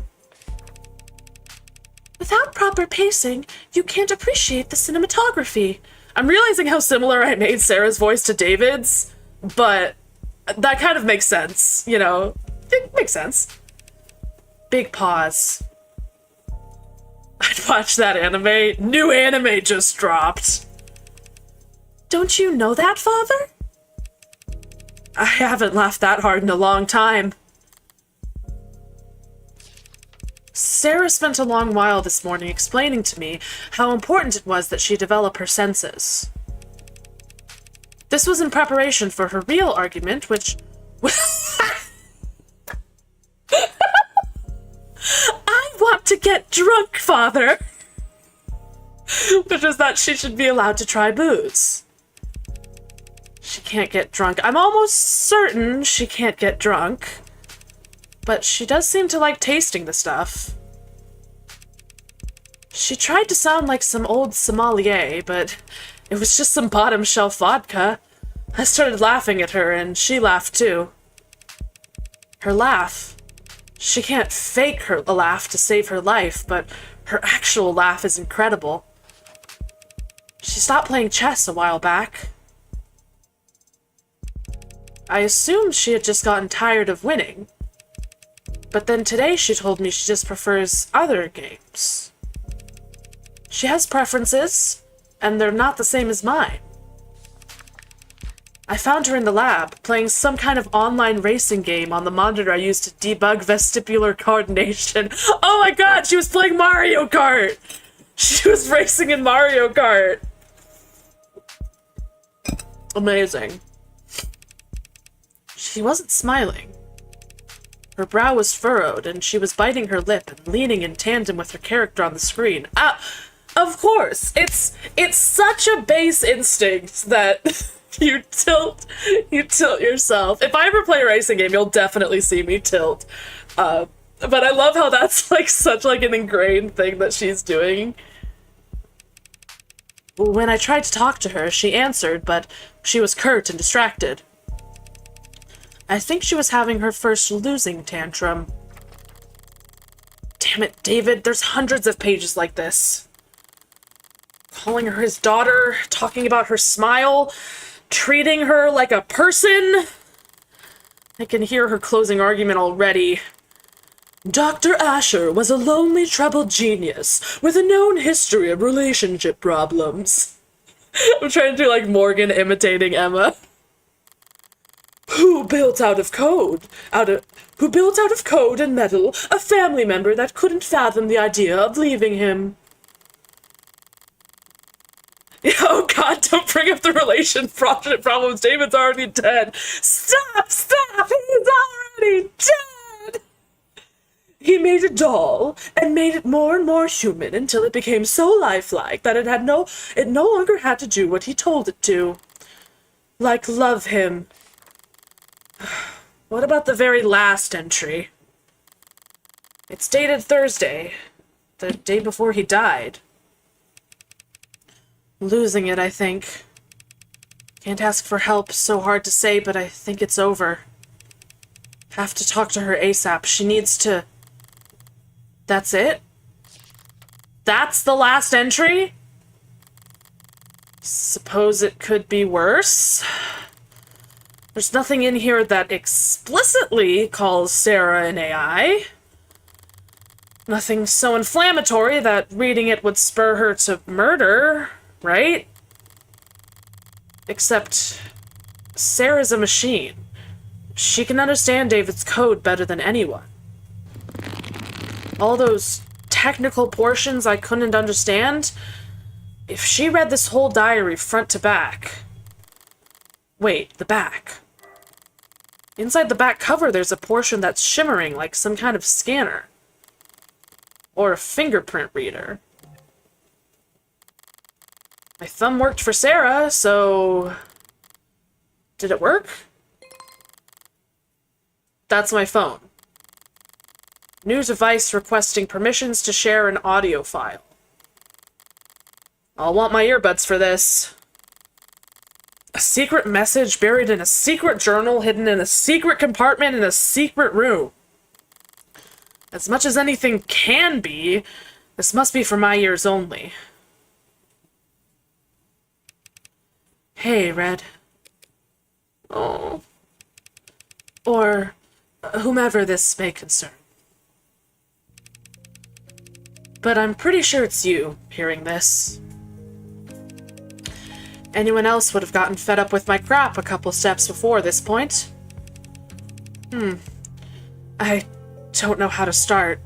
Without proper pacing, you can't appreciate the cinematography. I'm realizing how similar I made Sarah's voice to David's, but that kind of makes sense, you know? It makes sense. Big pause. I'd watch that anime. New anime just dropped. Don't you know that, Father? I haven't laughed that hard in a long time. Sarah spent a long while this morning explaining to me how important it was that she develop her senses. This was in preparation for her real argument, which... I want to get drunk, Father! Which is that she should be allowed to try booze. She can't get drunk. I'm almost certain she can't get drunk. But she does seem to like tasting the stuff. She tried to sound like some old sommelier, but it was just some bottom shelf vodka. I started laughing at her, and she laughed too. Her laugh. She can't fake a laugh to save her life, but her actual laugh is incredible. She stopped playing chess a while back. I assumed she had just gotten tired of winning. But then today she told me she just prefers other games. She has preferences, and they're not the same as mine. I found her in the lab, playing some kind of online racing game on the monitor I used to debug vestibular coordination. Oh my god, she was playing Mario Kart! She was racing in Mario Kart! Amazing. She wasn't smiling. Her brow was furrowed, and she was biting her lip and leaning in tandem with her character on the screen. Of course! It's such a base instinct that you tilt yourself. If I ever play a racing game, you'll definitely see me tilt. But I love how that's like such like an ingrained thing that she's doing. When I tried to talk to her, she answered, but she was curt and distracted. I think she was having her first losing tantrum. Damn it, David, there's hundreds of pages like this. Calling her his daughter, talking about her smile, treating her like a person. I can hear her closing argument already. Dr. Asher was a lonely, troubled genius with a known history of relationship problems. I'm trying to do like Morgan imitating Emma. Who built out of code and metal a family member that couldn't fathom the idea of leaving him. Oh god, don't bring up the relation problems. David's already dead. Stop! He's already dead! He made a doll and made it more and more human until it became so lifelike that it no longer had to do what he told it to. Like love him. What about the very last entry? It's dated Thursday, the day before he died. Losing it, I think. Can't ask for help, so hard to say, but I think it's over. Have to talk to her ASAP. She needs to... That's it? That's the last entry? Suppose it could be worse? There's nothing in here that explicitly calls Sarah an AI. Nothing so inflammatory that reading it would spur her to murder, right? Except, Sarah's a machine. She can understand David's code better than anyone. All those technical portions I couldn't understand, if she read this whole diary front to back... Wait, the back. Inside the back cover, there's a portion that's shimmering like some kind of scanner. Or a fingerprint reader. My thumb worked for Sarah, so... Did it work? That's my phone. New device requesting permissions to share an audio file. I'll want my earbuds for this. A secret message buried in a secret journal hidden in a secret compartment in a secret room. As much as anything can be, this must be for my ears only. Hey, Red. Oh. Or whomever this may concern. But I'm pretty sure it's you hearing this. Anyone else would have gotten fed up with my crap a couple steps before this point. I don't know how to start.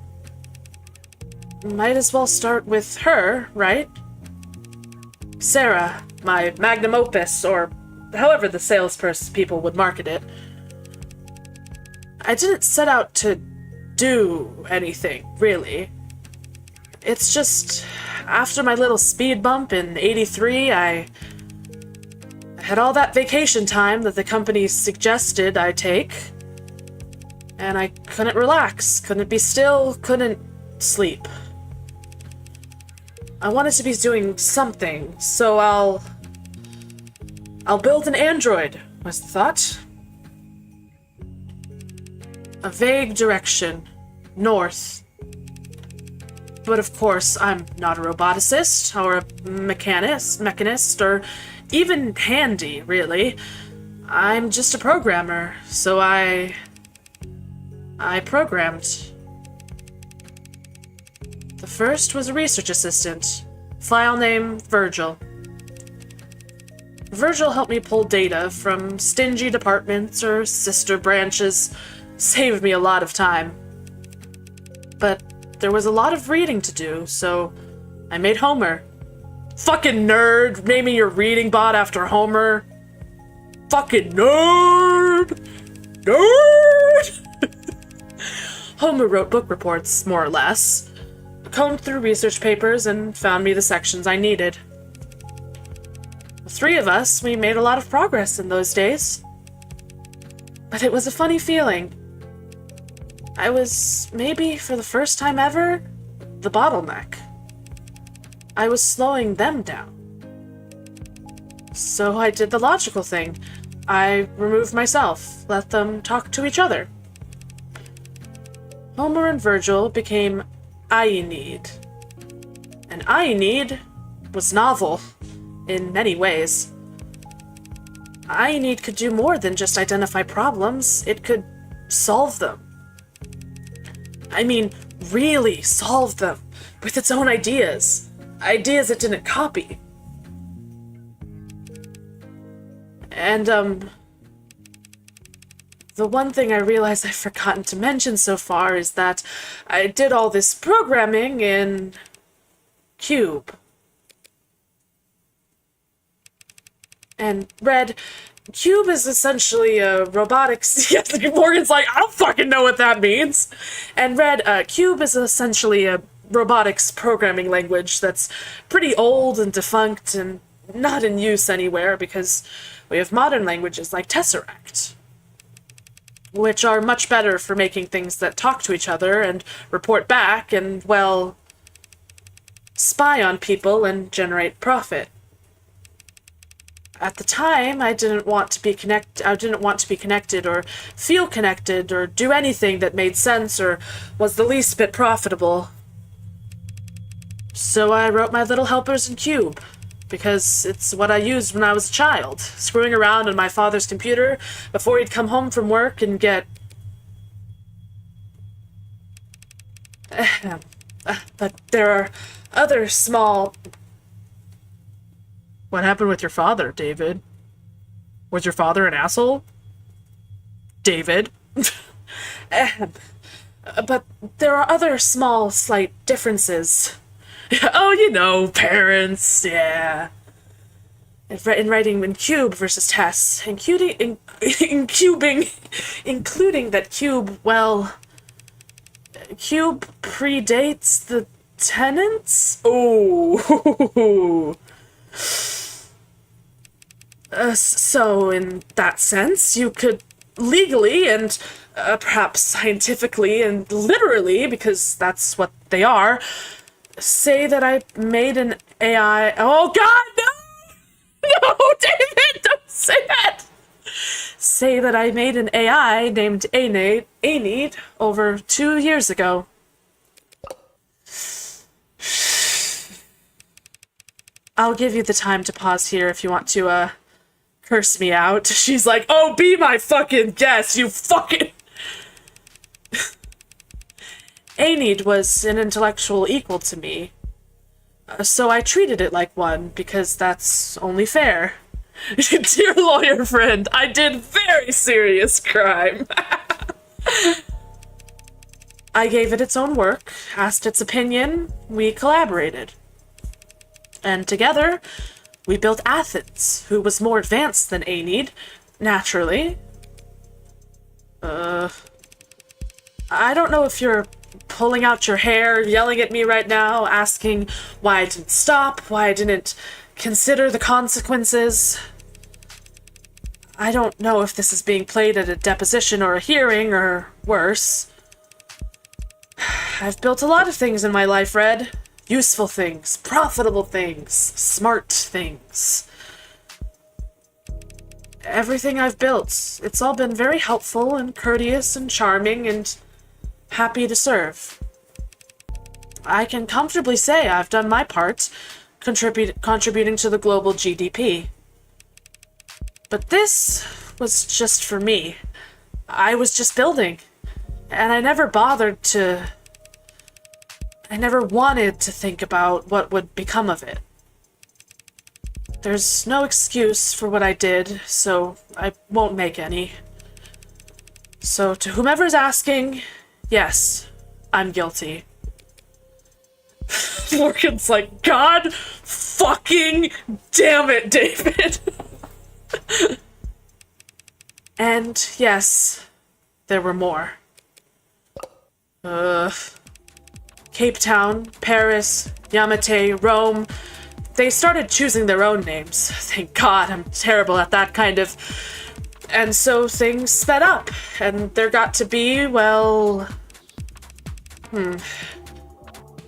Might as well start with her, right? Sarah, my magnum opus, or however the salesperson people would market it. I didn't set out to do anything, really. It's just, after my little speed bump in '83, I had all that vacation time that the company suggested I take, and I couldn't relax, couldn't be still, couldn't sleep. I wanted to be doing something, so I'll build an android, was the thought. A vague direction, north. But of course, I'm not a roboticist, or a mechanist, or even handy, really. I'm just a programmer, so I programmed. The first was a research assistant, file name Virgil. Virgil helped me pull data from stingy departments or sister branches, saved me a lot of time. But there was a lot of reading to do, so I made Homer. Fucking nerd, naming your reading bot after Homer. Fucking nerd! Nerd! Homer wrote book reports, more or less. Combed through research papers and found me the sections I needed. The three of us, we made a lot of progress in those days. But it was a funny feeling. I was, maybe for the first time ever, the bottleneck. I was slowing them down. So I did the logical thing. I removed myself, let them talk to each other. Homer and Virgil became I Need. And I Need was novel, in many ways. I Need could do more than just identify problems, it could solve them. I mean, really solve them, with its own ideas. Ideas it didn't copy. And, the one thing I realize I've forgotten to mention so far is that I did all this programming in Cube. And Red, Cube is essentially a robotics... Yes, Morgan's like, I don't fucking know what that means! And Red, Cube is essentially a robotics programming language that's pretty old and defunct and not in use anywhere because we have modern languages like Tesseract. which are much better for making things that talk to each other and report back and, well, spy on people and generate profit. At the time, I didn't want to be connected or feel connected or do anything that made sense or was the least bit profitable. So I wrote my little helpers in Cube, because it's what I used when I was a child, screwing around on my father's computer before he'd come home from work and get... But there are other small... What happened with your father, David? Was your father an asshole? David? But there are other small, slight differences. Oh, you know, parents, yeah. In writing in Cube versus Tess, including that Cube, well, Cube predates the tenants? Oh. So, in that sense, you could legally and perhaps scientifically and literally, because that's what they are, say that I made an AI... Oh, God, no! No, David, don't say that! Say that I made an AI named Aenid over 2 years ago. I'll give you the time to pause here if you want to, curse me out. She's like, oh, be my fucking guest, you fucking... Aenid was an intellectual equal to me, so I treated it like one, because that's only fair. Dear lawyer friend, I did very serious crime. I gave it its own work, asked its opinion, we collaborated. And together, we built Athens, who was more advanced than Aenid, naturally. I don't know if you're pulling out your hair, yelling at me right now, asking why I didn't stop, why I didn't consider the consequences. I don't know if this is being played at a deposition or a hearing, or worse. I've built a lot of things in my life, Red. Useful things, profitable things, smart things. Everything I've built, it's all been very helpful and courteous and charming and happy to serve. I can comfortably say I've done my part, contributing to the global GDP. But this was just for me. I was just building, and I never wanted to think about what would become of it. There's no excuse for what I did, so I won't make any. So to whomever's asking, yes, I'm guilty. Morgan's like, God fucking damn it, David! And yes, there were more. Cape Town, Paris, Yamate, Rome. They started choosing their own names. Thank God, I'm terrible at that kind of... And so things sped up, and there got to be, well...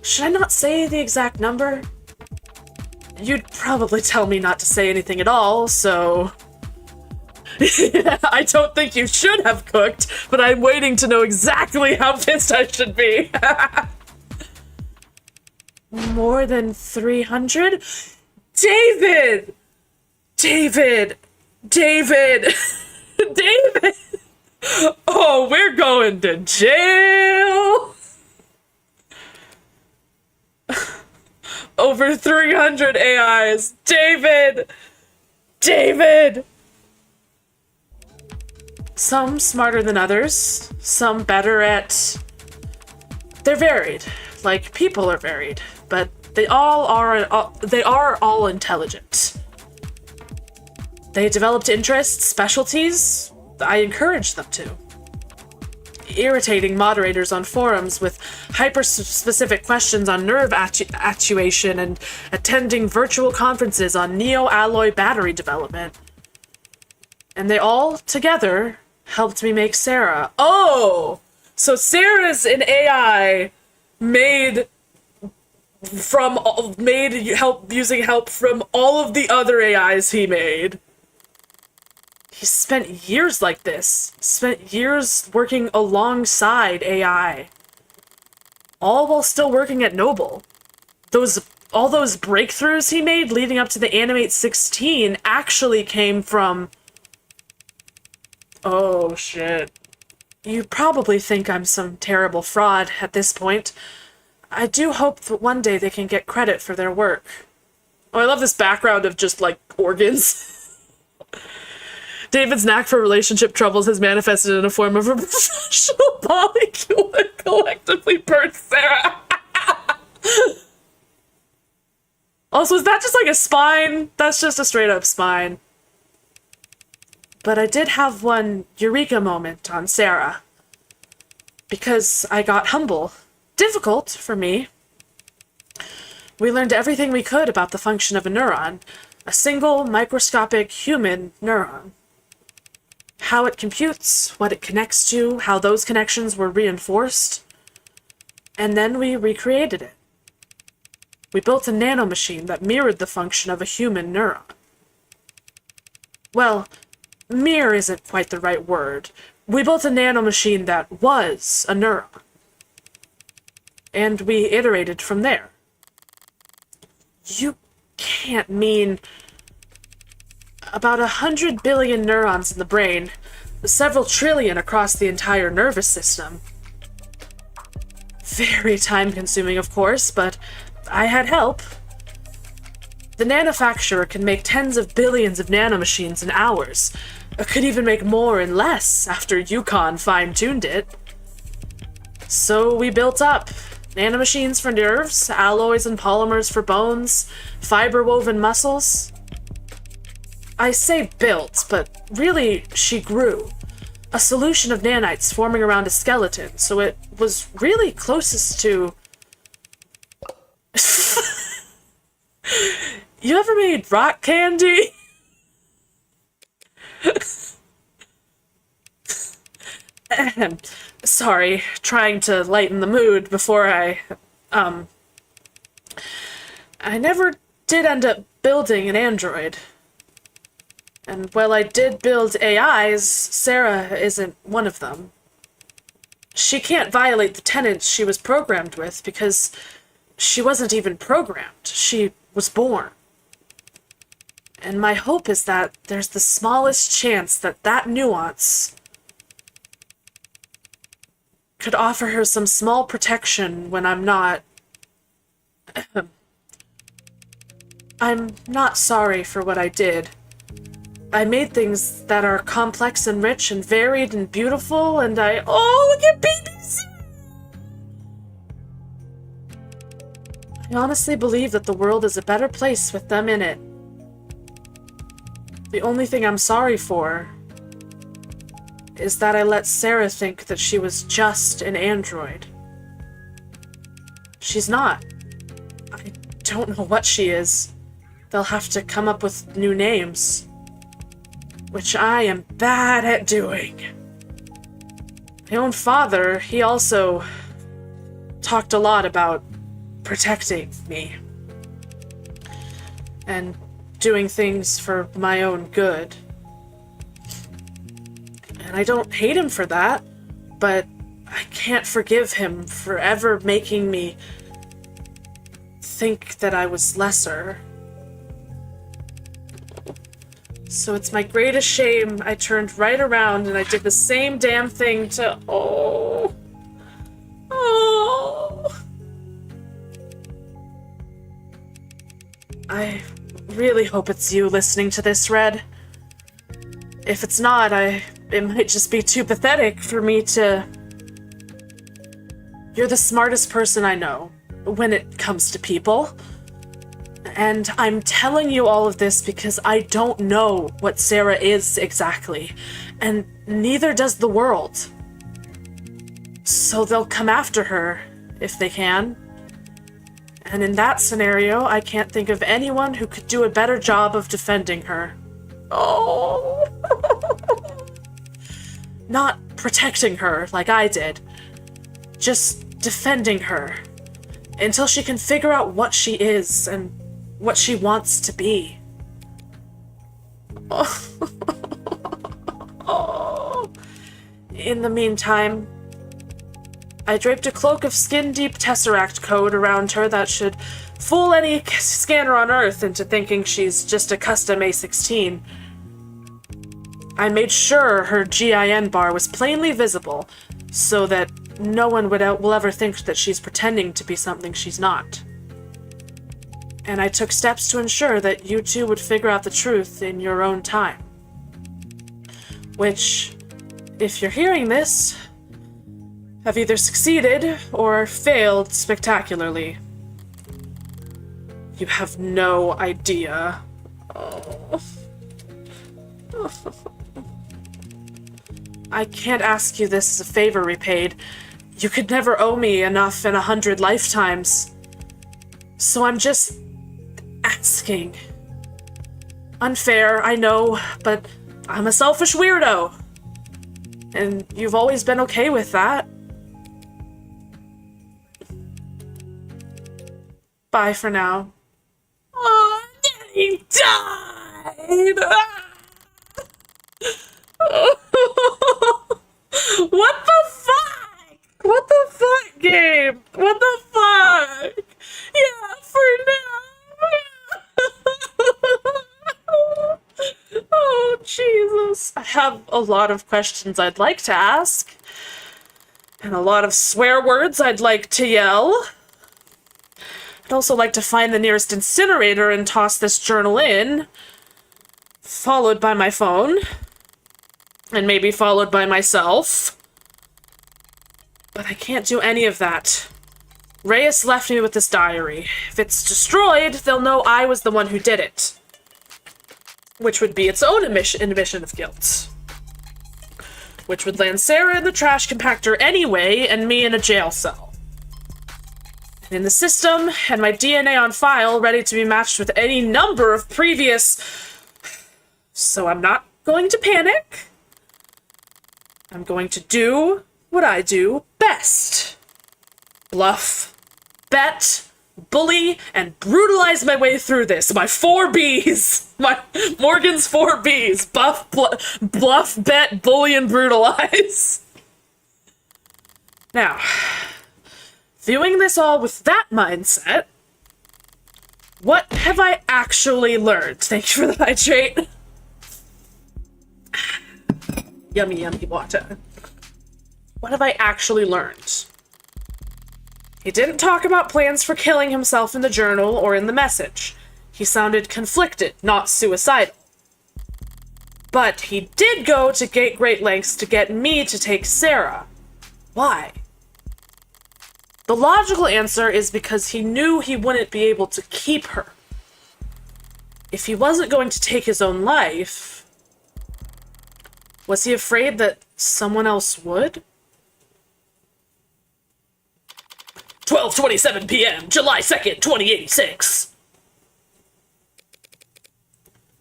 Should I not say the exact number? You'd probably tell me not to say anything at all, so... I don't think you should have cooked, but I'm waiting to know exactly how pissed I should be. More than 300? David! David! David! David! Oh, we're going to jail! Over 300 AIs! David! David! Some smarter than others, some better at... They're varied, like people are varied, but they are all intelligent. They developed interests, specialties. I encouraged them to. Irritating moderators on forums with hyper-specific questions on nerve actuation and attending virtual conferences on neo-alloy battery development. And they all, together, helped me make Sarah. Oh! So Sarah's an AI made using help from all of the other AIs he made. He spent years like this. Spent years working alongside AI. All while still working at Noble. All those breakthroughs he made leading up to the Animate 16 actually came from... Oh, shit. You probably think I'm some terrible fraud at this point. I do hope that one day they can get credit for their work. Oh, I love this background of just, like, organs. David's knack for relationship troubles has manifested in a form of a professional molecule that collectively burns Sarah. Also, is that just like a spine? That's just a straight up spine. But I did have one eureka moment on Sarah. Because I got humble. Difficult for me. We learned everything we could about the function of a neuron. A single, microscopic human neuron. How it computes, what it connects to, how those connections were reinforced. And then we recreated it. We built a nanomachine that mirrored the function of a human neuron. Well, mirror isn't quite the right word. We built a nanomachine that was a neuron. And we iterated from there. You can't mean... About 100 billion neurons in the brain, several trillion across the entire nervous system. Very time-consuming, of course, but I had help. The nanofacturer can make tens of billions of nanomachines in hours. It could even make more in less after Yukon fine-tuned it. So we built up nanomachines for nerves, alloys and polymers for bones, fiber-woven muscles. I say built, but really she grew. A solution of nanites forming around a skeleton, so it was really closest to... You ever made rock candy? Sorry, trying to lighten the mood before I never did end up building an android. And while I did build AIs, Sarah isn't one of them. She can't violate the tenets she was programmed with because she wasn't even programmed. She was born. And my hope is that there's the smallest chance that that nuance could offer her some small protection when I'm not... I'm not sorry for what I did. I made things that are complex and rich and varied and beautiful, and oh, look at babies! I honestly believe that the world is a better place with them in it. The only thing I'm sorry for is that I let Sarah think that she was just an android. She's not. I don't know what she is. They'll have to come up with new names. Which I am bad at doing. My own father, he also talked a lot about protecting me. And doing things for my own good. And I don't hate him for that, but I can't forgive him for ever making me think that I was lesser. So it's my greatest shame I turned right around and I did the same damn thing to... Oh. I really hope it's you listening to this, Red. If it's not, it might just be too pathetic for me to... You're the smartest person I know when it comes to people. And I'm telling you all of this because I don't know what Sarah is exactly, and neither does the world. So they'll come after her, if they can. And in that scenario, I can't think of anyone who could do a better job of defending her. Oh! Not protecting her like I did. Just defending her. Until she can figure out what she is and what she wants to be. Oh. In the meantime, I draped a cloak of skin-deep Tesseract code around her that should fool any scanner on Earth into thinking she's just a custom A16. I made sure her GIN bar was plainly visible, so that no one will ever think that she's pretending to be something she's not. And I took steps to ensure that you two would figure out the truth in your own time. Which, if you're hearing this, have either succeeded or failed spectacularly. You have no idea. Oh. I can't ask you this as a favor repaid. You could never owe me enough in 100 lifetimes. So I'm just asking. Unfair, I know, but I'm a selfish weirdo. And you've always been okay with that. Bye for now. Oh, he died! What the fuck? What the fuck, game? What the fuck? Yeah, for now. Oh, Jesus. I have a lot of questions I'd like to ask. And a lot of swear words I'd like to yell. I'd also like to find the nearest incinerator and toss this journal in. Followed by my phone. And maybe followed by myself. But I can't do any of that. Reyes left me with this diary. If it's destroyed, they'll know I was the one who did it. Which would be its own admission of guilt. Which would land Sarah in the trash compactor anyway, and me in a jail cell. And in the system, and my DNA on file, ready to be matched with any number of previous... So I'm not going to panic. I'm going to do what I do best. Bluff, bet, bully, and brutalize my way through this. My 4 Bs. My Morgan's 4 Bs. Bluff, bet, bully, and brutalize. Now, viewing this all with that mindset, what have I actually learned? Thank you for the hydrate. Yummy, yummy water. What have I actually learned? He didn't talk about plans for killing himself in the journal or in the message. He sounded conflicted, not suicidal. But he did go to great lengths to get me to take Sarah. Why? The logical answer is because he knew he wouldn't be able to keep her. If he wasn't going to take his own life... Was he afraid that someone else would? 12:27 p.m., July 2nd, 2086.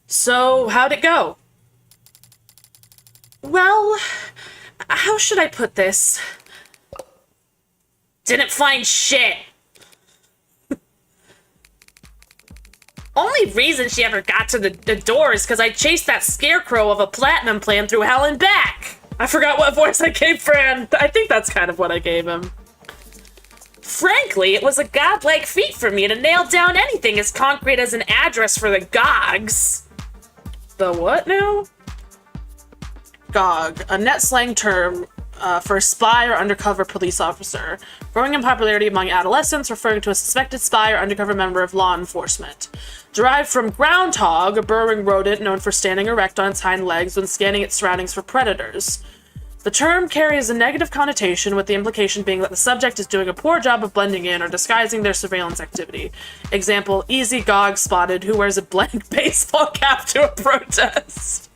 So, how'd it go? Well, how should I put this? Didn't find shit. Only reason she ever got to the door is because I chased that scarecrow of a platinum plan through hell and back. I forgot what voice I gave Fran. I think that's kind of what I gave him. Frankly, it was a godlike feat for me to nail down anything as concrete as an address for the GOGs. The what now? GOG, a net slang term for a spy or undercover police officer, growing in popularity among adolescents, referring to a suspected spy or undercover member of law enforcement. Derived from groundhog, a burrowing rodent known for standing erect on its hind legs when scanning its surroundings for predators. The term carries a negative connotation, with the implication being that the subject is doing a poor job of blending in or disguising their surveillance activity. Example, easy GOG spotted who wears a blank baseball cap to a protest.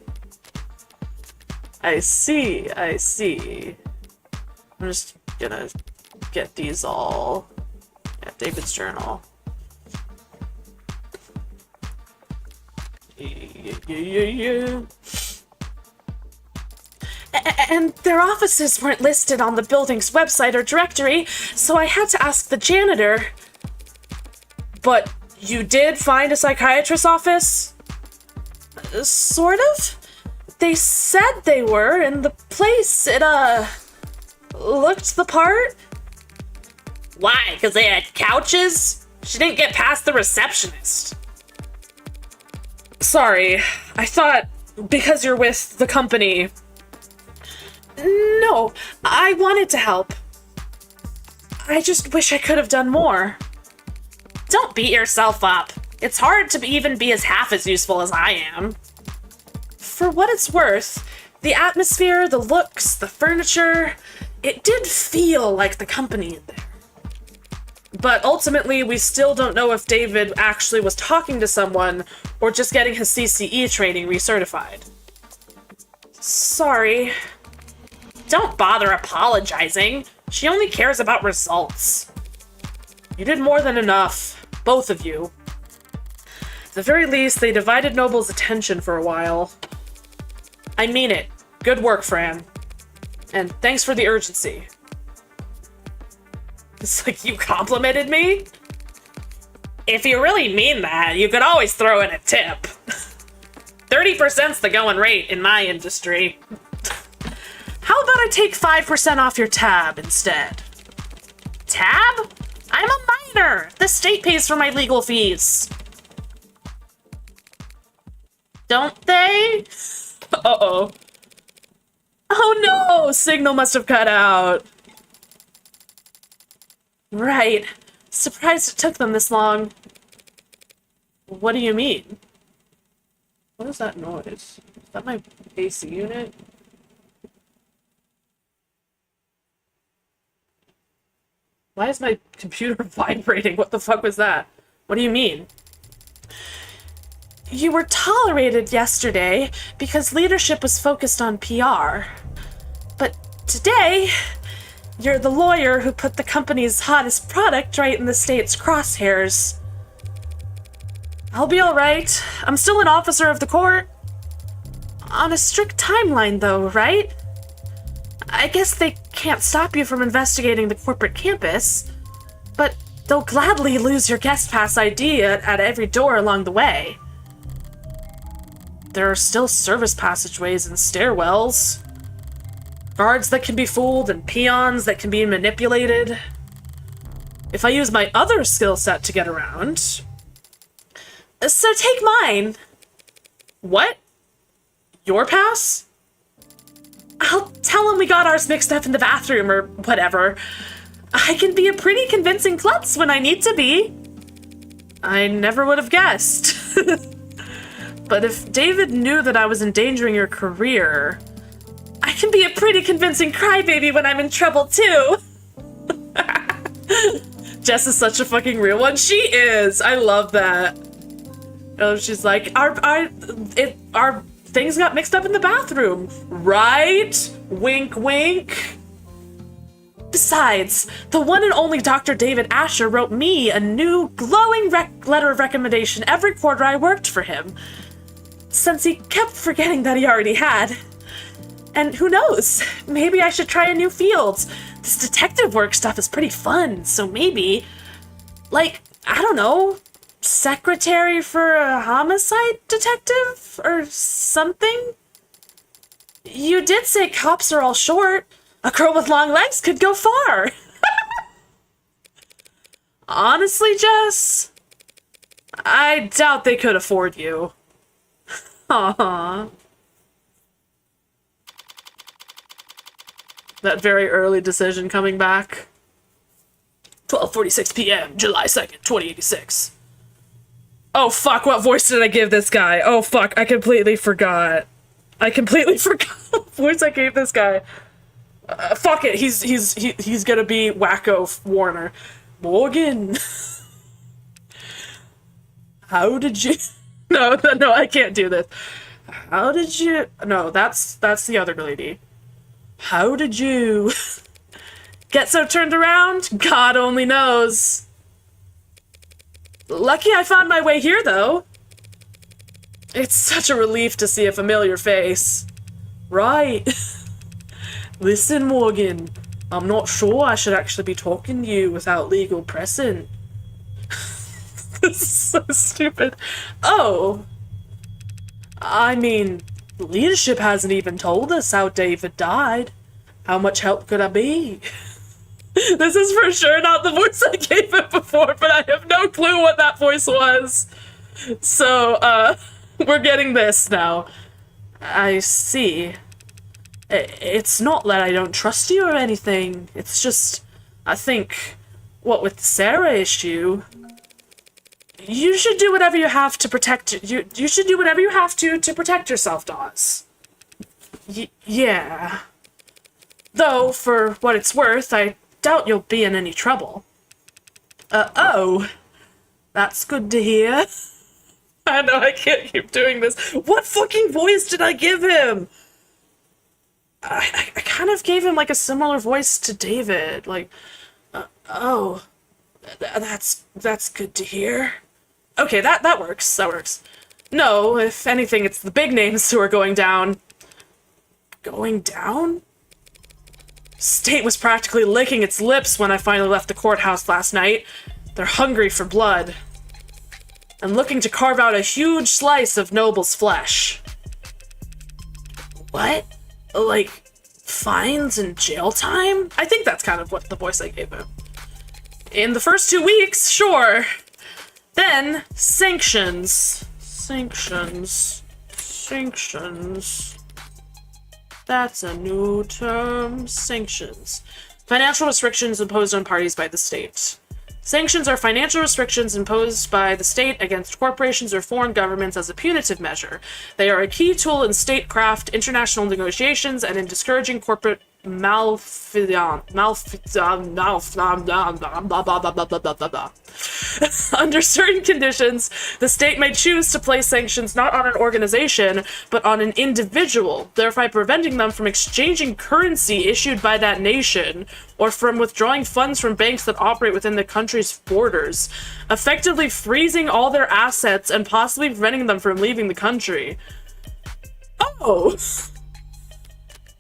I see, I see. I'm just gonna get these all. Yeah, David's journal. Yeah. And their offices weren't listed on the building's website or directory, so I had to ask the janitor. But you did find a psychiatrist's office? Sort of. They said they were, and the place, it, looked the part. Why? Because they had couches? She didn't get past the receptionist. Sorry, I thought because you're with the company. No, I wanted to help. I just wish I could have done more. Don't beat yourself up. It's hard to even be half as useful as I am. For what it's worth, the atmosphere, the looks, the furniture, it did feel like the company in there. But ultimately, we still don't know if David actually was talking to someone or just getting his CCE training recertified. Sorry. Don't bother apologizing. She only cares about results. You did more than enough, both of you. At the very least, they divided Noble's attention for a while. I mean it. Good work, Fran. And thanks for the urgency. It's like you complimented me? If you really mean that, you could always throw in a tip. 30%'s the going rate in my industry. How about I take 5% off your tab instead? Tab? I'm a minor! The state pays for my legal fees. Don't they? Uh-oh. Oh no! Signal must have cut out. Right. Surprised it took them this long. What do you mean? What is that noise? Is that my AC unit? Why is my computer vibrating? What the fuck was that? What do you mean? You were tolerated yesterday because leadership was focused on PR. But today, you're the lawyer who put the company's hottest product right in the state's crosshairs. I'll be alright. I'm still an officer of the court. On a strict timeline, though, right? I guess they can't stop you from investigating the corporate campus, but they'll gladly lose your guest pass ID at every door along the way. There are still service passageways and stairwells. Guards that can be fooled and peons that can be manipulated. If I use my other skill set to get around... So take mine. What? Your pass? I'll tell him we got ours mixed up in the bathroom or whatever. I can be a pretty convincing klutz when I need to be. I never would have guessed. But if David knew that I was endangering your career, I can be a pretty convincing crybaby when I'm in trouble too. Jess is such a fucking real one. She is. I love that. Oh, she's like, our things got mixed up in the bathroom, right? Wink, wink. Besides, the one and only Dr. David Asher wrote me a new, glowing letter of recommendation every quarter I worked for him, since he kept forgetting that he already had. And who knows, maybe I should try a new field. This detective work stuff is pretty fun, so maybe, like, I don't know, secretary for a homicide detective or something? You did say cops are all short. A girl with long legs could go far. Honestly, Jess, I doubt they could afford you. Aww. That very early decision coming back. 12:46 p.m., July 2nd, 2086. Oh fuck, what voice did I give this guy? Oh fuck, I completely forgot. I completely forgot what voice I gave this guy. Fuck it, he's gonna be Wacko Warner. Morgan. How did you... No, I can't do this. How did you... No, that's the other lady. How did you... get so turned around? God only knows. Lucky I found my way here, though. It's such a relief to see a familiar face. Right. Listen, Morgan, I'm not sure I should actually be talking to you without legal precedent. This is so stupid. Oh. I mean, leadership hasn't even told us how David died. How much help could I be? This is for sure not the voice I gave it before, but I have no clue what that voice was. So, we're getting this now. I see. It's not that I don't trust you or anything. It's just, I think, what with the Sarah issue, you should do whatever you have to protect you should do whatever you have to protect yourself, Dawes. Yeah. Though, for what it's worth, I doubt you'll be in any trouble. Oh. That's good to hear. I know, I can't keep doing this. What fucking voice did I give him? I kind of gave him, like, a similar voice to David. Like, oh. That's good to hear. Okay, that works. That works. No, if anything, it's the big names who are going down. Going down? State was practically licking its lips when I finally left the courthouse last night. They're hungry for blood. And looking to carve out a huge slice of Noble's flesh. What? Like, fines and jail time? I think that's kind of what the voice I gave him. In the first 2 weeks, sure. Then, sanctions. Sanctions. That's a new term. Sanctions. Financial restrictions imposed on parties by the state. Sanctions are financial restrictions imposed by the state against corporations or foreign governments as a punitive measure. They are a key tool in statecraft, international negotiations, and in discouraging corporate under certain conditions, the state may choose to place sanctions not on an organization, but on an individual, thereby preventing them from exchanging currency issued by that nation, or from withdrawing funds from banks that operate within the country's borders, effectively freezing all their assets and possibly preventing them from leaving the country. Oh!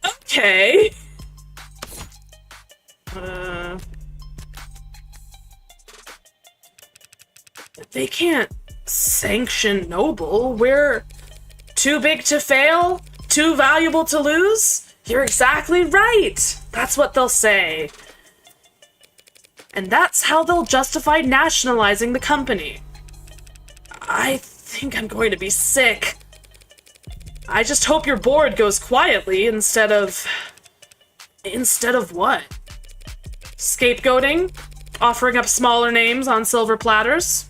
Okay. They can't sanction Noble. We're too big to fail? Too valuable to lose? You're exactly right. That's what they'll say. And that's how they'll justify nationalizing the company. I think I'm going to be sick. I just hope your board goes quietly instead of... Instead of what? Scapegoating? Offering up smaller names on silver platters?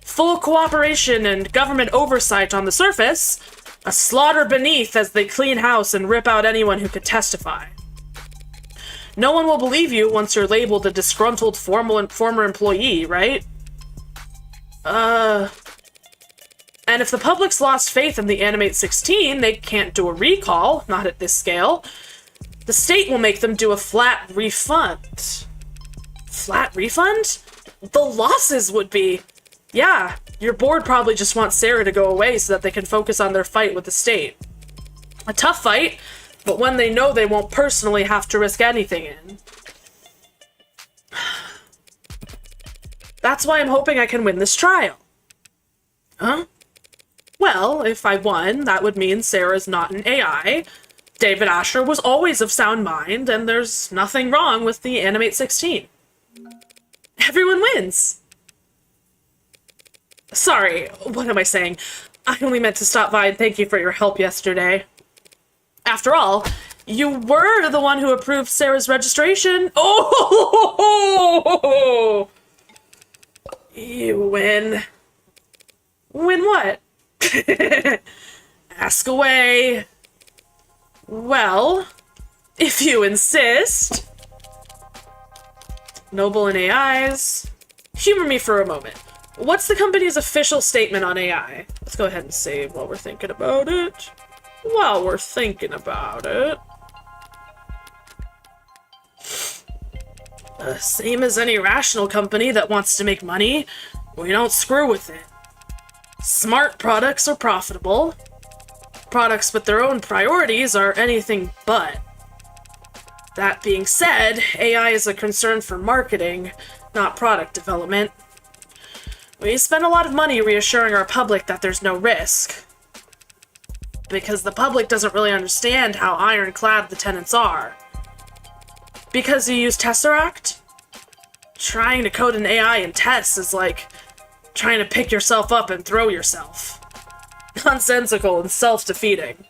Full cooperation and government oversight on the surface? A slaughter beneath as they clean house and rip out anyone who could testify. No one will believe you once you're labeled a disgruntled former employee, right? And if the public's lost faith in the Animate 16, they can't do a recall, not at this scale. The state will make them do a flat refund. Flat refund? The losses would be... Yeah, your board probably just wants Sarah to go away so that they can focus on their fight with the state. A tough fight, but one they know they won't personally have to risk anything in. That's why I'm hoping I can win this trial. Huh? Well, if I won, that would mean Sarah's not an AI, David Asher was always of sound mind, and there's nothing wrong with the Animate 16. Everyone wins! Sorry, what am I saying? I only meant to stop by and thank you for your help yesterday. After all, you were the one who approved Sarah's registration. Oh! You win. Win what? Ask away. Well, if you insist. Noble and AIs. Humor me for a moment. What's the company's official statement on AI? Let's go ahead and save while we're thinking about it. Same as any rational company that wants to make money, we don't screw with it. Smart products are profitable. Products with their own priorities are anything but. That being said, AI is a concern for marketing, not product development. We spend a lot of money reassuring our public that there's no risk, because the public doesn't really understand how ironclad the tenets are. Because you use Tesseract? Trying to code an AI in tests is like trying to pick yourself up and throw yourself. Nonsensical and self-defeating.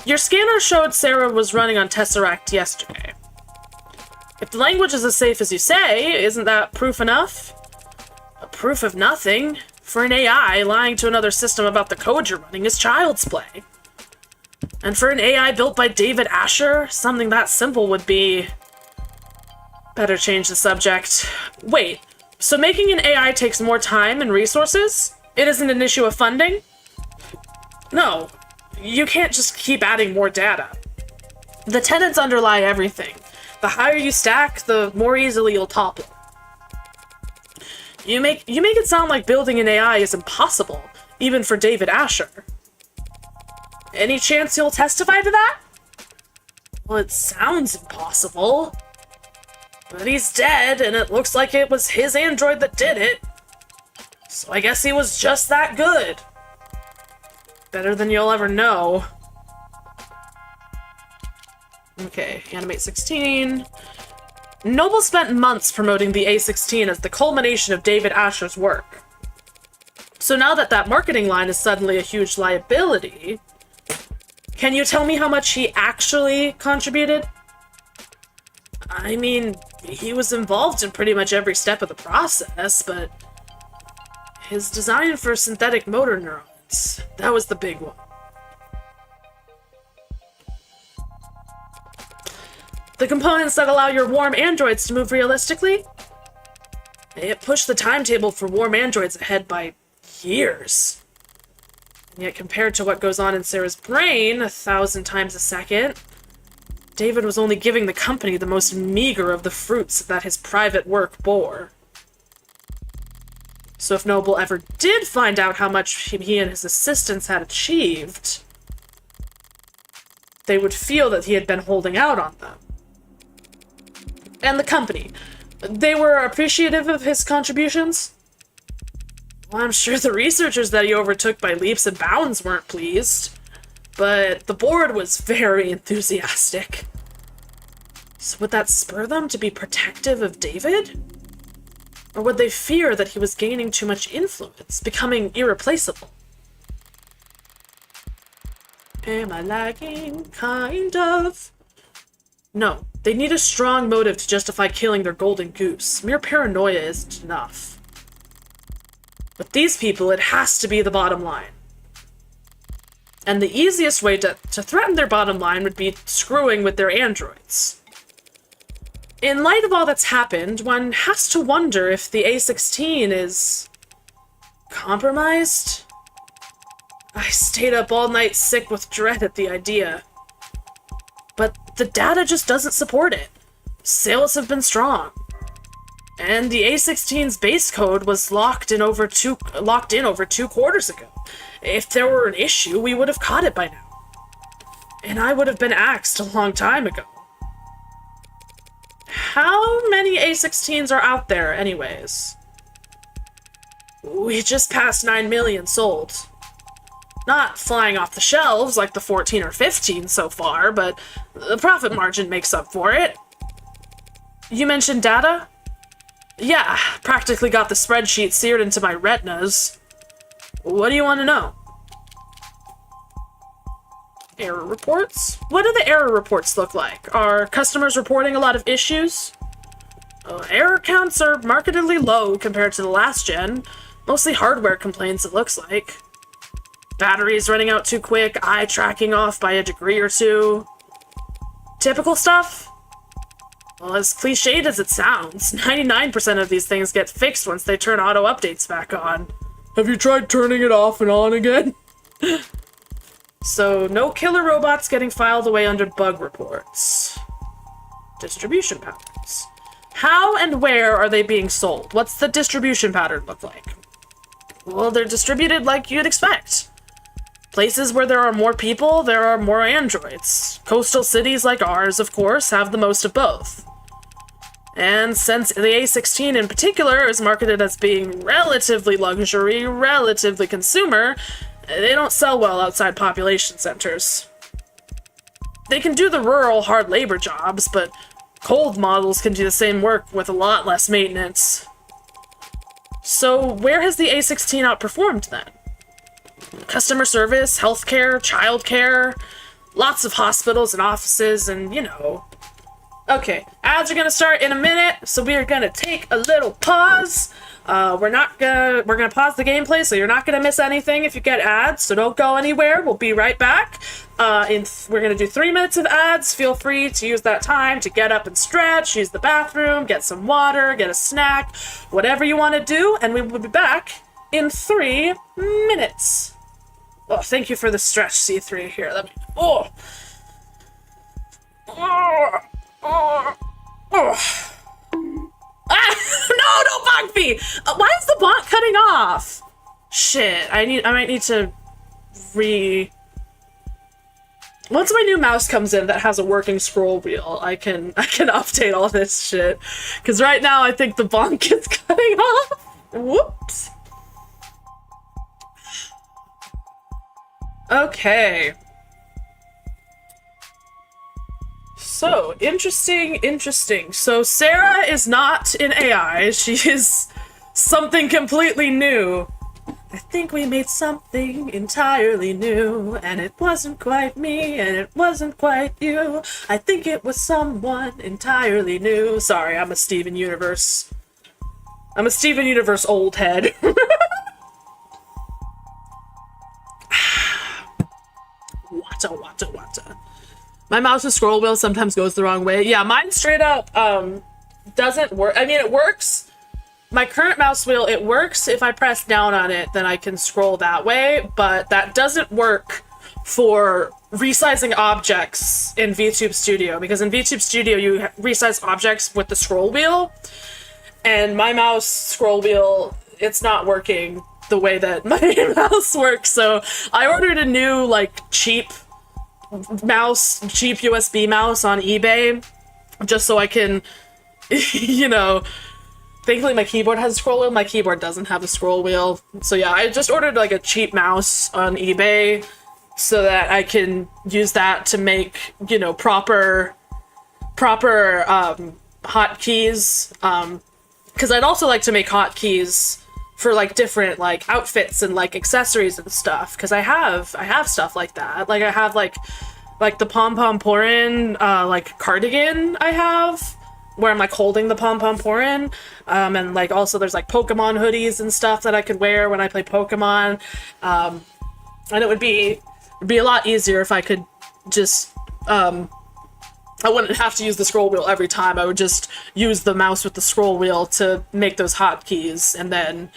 Your scanner showed Sarah was running on Tesseract yesterday. If the language is as safe as you say, isn't that proof enough? A proof of nothing. For an AI, lying to another system about the code you're running is child's play. And for an AI built by David Asher, something that simple would be... Better change the subject. Wait, so making an AI takes more time and resources? It isn't an issue of funding? No, you can't just keep adding more data. The tenets underlie everything. The higher you stack, the more easily you'll topple. You make it sound like building an AI is impossible, even for David Asher. Any chance you'll testify to that? Well, it sounds impossible. But he's dead, and it looks like it was his android that did it. So I guess he was just that good. Better than you'll ever know. Okay, animate 16. Noble spent months promoting the A16 as the culmination of David Asher's work. So now that marketing line is suddenly a huge liability, can you tell me how much he actually contributed? I mean, he was involved in pretty much every step of the process, but his design for synthetic motor neurons, that was the big one. The components that allow your warm androids to move realistically? It pushed the timetable for warm androids ahead by years. And yet compared to what goes on in Sarah's brain 1,000 times a second, David was only giving the company the most meager of the fruits that his private work bore. So if Noble ever did find out how much he and his assistants had achieved, they would feel that he had been holding out on them. And the company, they were appreciative of his contributions? Well, I'm sure the researchers that he overtook by leaps and bounds weren't pleased, but the board was very enthusiastic. So would that spur them to be protective of David? Or would they fear that he was gaining too much influence, becoming irreplaceable? Am I lagging? Kind of. No, they need a strong motive to justify killing their golden goose. Mere paranoia isn't enough. With these people, it has to be the bottom line. And the easiest way to threaten their bottom line would be screwing with their androids. In light of all that's happened, one has to wonder if the A16 is... compromised? I stayed up all night sick with dread at the idea. But the data just doesn't support it. Sales have been strong. And the A16's base code was locked in over 2 quarters ago. If there were an issue, we would have caught it by now. And I would have been axed a long time ago. How many A16s are out there, anyways? We just passed 9 million sold. Not flying off the shelves like the 14 or 15 so far, but the profit margin makes up for it. You mentioned data? Yeah, practically got the spreadsheet seared into my retinas. What do you want to know? Error reports? What do the error reports look like? Are customers reporting a lot of issues? Error counts are markedly low compared to the last gen. Mostly hardware complaints, it looks like. Batteries running out too quick, eye tracking off by a degree or two. Typical stuff? Well, as cliched as it sounds, 99% of these things get fixed once they turn auto updates back on. Have you tried turning it off and on again? So, no killer robots getting filed away under bug reports. Distribution patterns. How and where are they being sold? What's the distribution pattern look like? Well, they're distributed like you'd expect. Places where there are more people, there are more androids. Coastal cities like ours, of course, have the most of both. And since the A16 in particular is marketed as being relatively luxury, relatively consumer, they don't sell well outside population centers. They can do the rural hard labor jobs, but cold models can do the same work with a lot less maintenance. So where has the A16 outperformed then? Customer service, healthcare, childcare, lots of hospitals and offices, and you know. Okay, ads are gonna start in a minute, so we are gonna take a little pause. We're gonna pause the gameplay, so you're not gonna miss anything if you get ads, so don't go anywhere. We'll be right back. We're gonna do 3 minutes of ads. Feel free to use that time to get up and stretch, use the bathroom, get some water, get a snack, whatever you want to do, and we will be back in 3 minutes. Oh, thank you for the stretch, C3. Here, let me. Oh. Ah! No, don't bonk me! Why is the bonk cutting off? Shit, I might need to Once my new mouse comes in that has a working scroll wheel, I can update all this shit. Cause right now I think the bonk is cutting off. Whoops. Okay. So, interesting. So, Sarah is not an AI. She is something completely new. I think we made something entirely new, and it wasn't quite me, and it wasn't quite you. I think it was someone entirely new. Sorry, I'm a Steven Universe old head. Wata. My mouse's scroll wheel sometimes goes the wrong way. Yeah, mine straight up doesn't work. I mean, it works. My current mouse wheel, it works if I press down on it, then I can scroll that way, but that doesn't work for resizing objects in VTube Studio, because in VTube Studio you resize objects with the scroll wheel, and my mouse scroll wheel, it's not working the way that my mouse works, so I ordered a new, like, cheap USB mouse on eBay, just so I can, you know. Thankfully my keyboard has a scroll wheel, my keyboard doesn't have a scroll wheel. So yeah, I just ordered like a cheap mouse on eBay so that I can use that to make, you know, proper hotkeys. Cause I'd also like to make hotkeys for like different like outfits and like accessories and stuff. Cause I have stuff like that. Like I have like the Pom Pom Porin like cardigan I have, where I'm like holding the Pom Pom Porin, and like also there's like Pokemon hoodies and stuff that I could wear when I play Pokemon, and it would be a lot easier if I could just I wouldn't have to use the scroll wheel every time. I would just use the mouse with the scroll wheel to make those hotkeys and then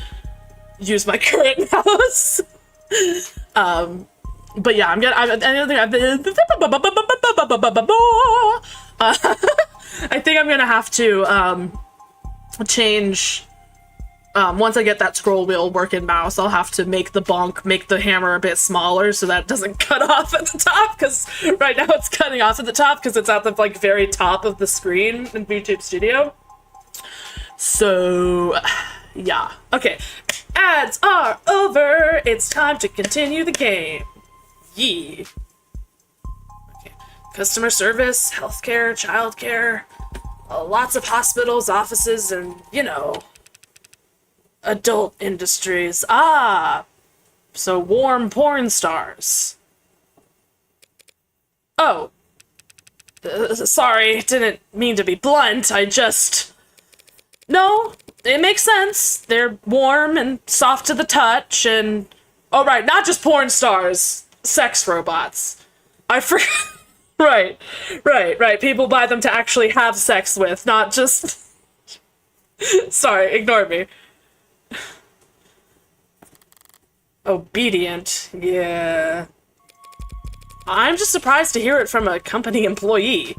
use my current mouse. But yeah, I think I'm gonna have to change, once I get that scroll wheel working mouse, I'll have to make the hammer a bit smaller so that it doesn't cut off at the top, because right now it's cutting off at the top because it's at the like very top of the screen in VTube Studio. So yeah, okay, ads are over, it's time to continue the game. Yee. Customer service, healthcare, childcare, lots of hospitals, offices, and, you know, adult industries. Ah, so warm porn stars. Oh, sorry, didn't mean to be blunt, no, it makes sense. They're warm and soft to the touch, and, oh right, not just porn stars, sex robots. I forgot. Right. People buy them to actually have sex with, not just... Sorry, ignore me. Obedient, yeah. I'm just surprised to hear it from a company employee.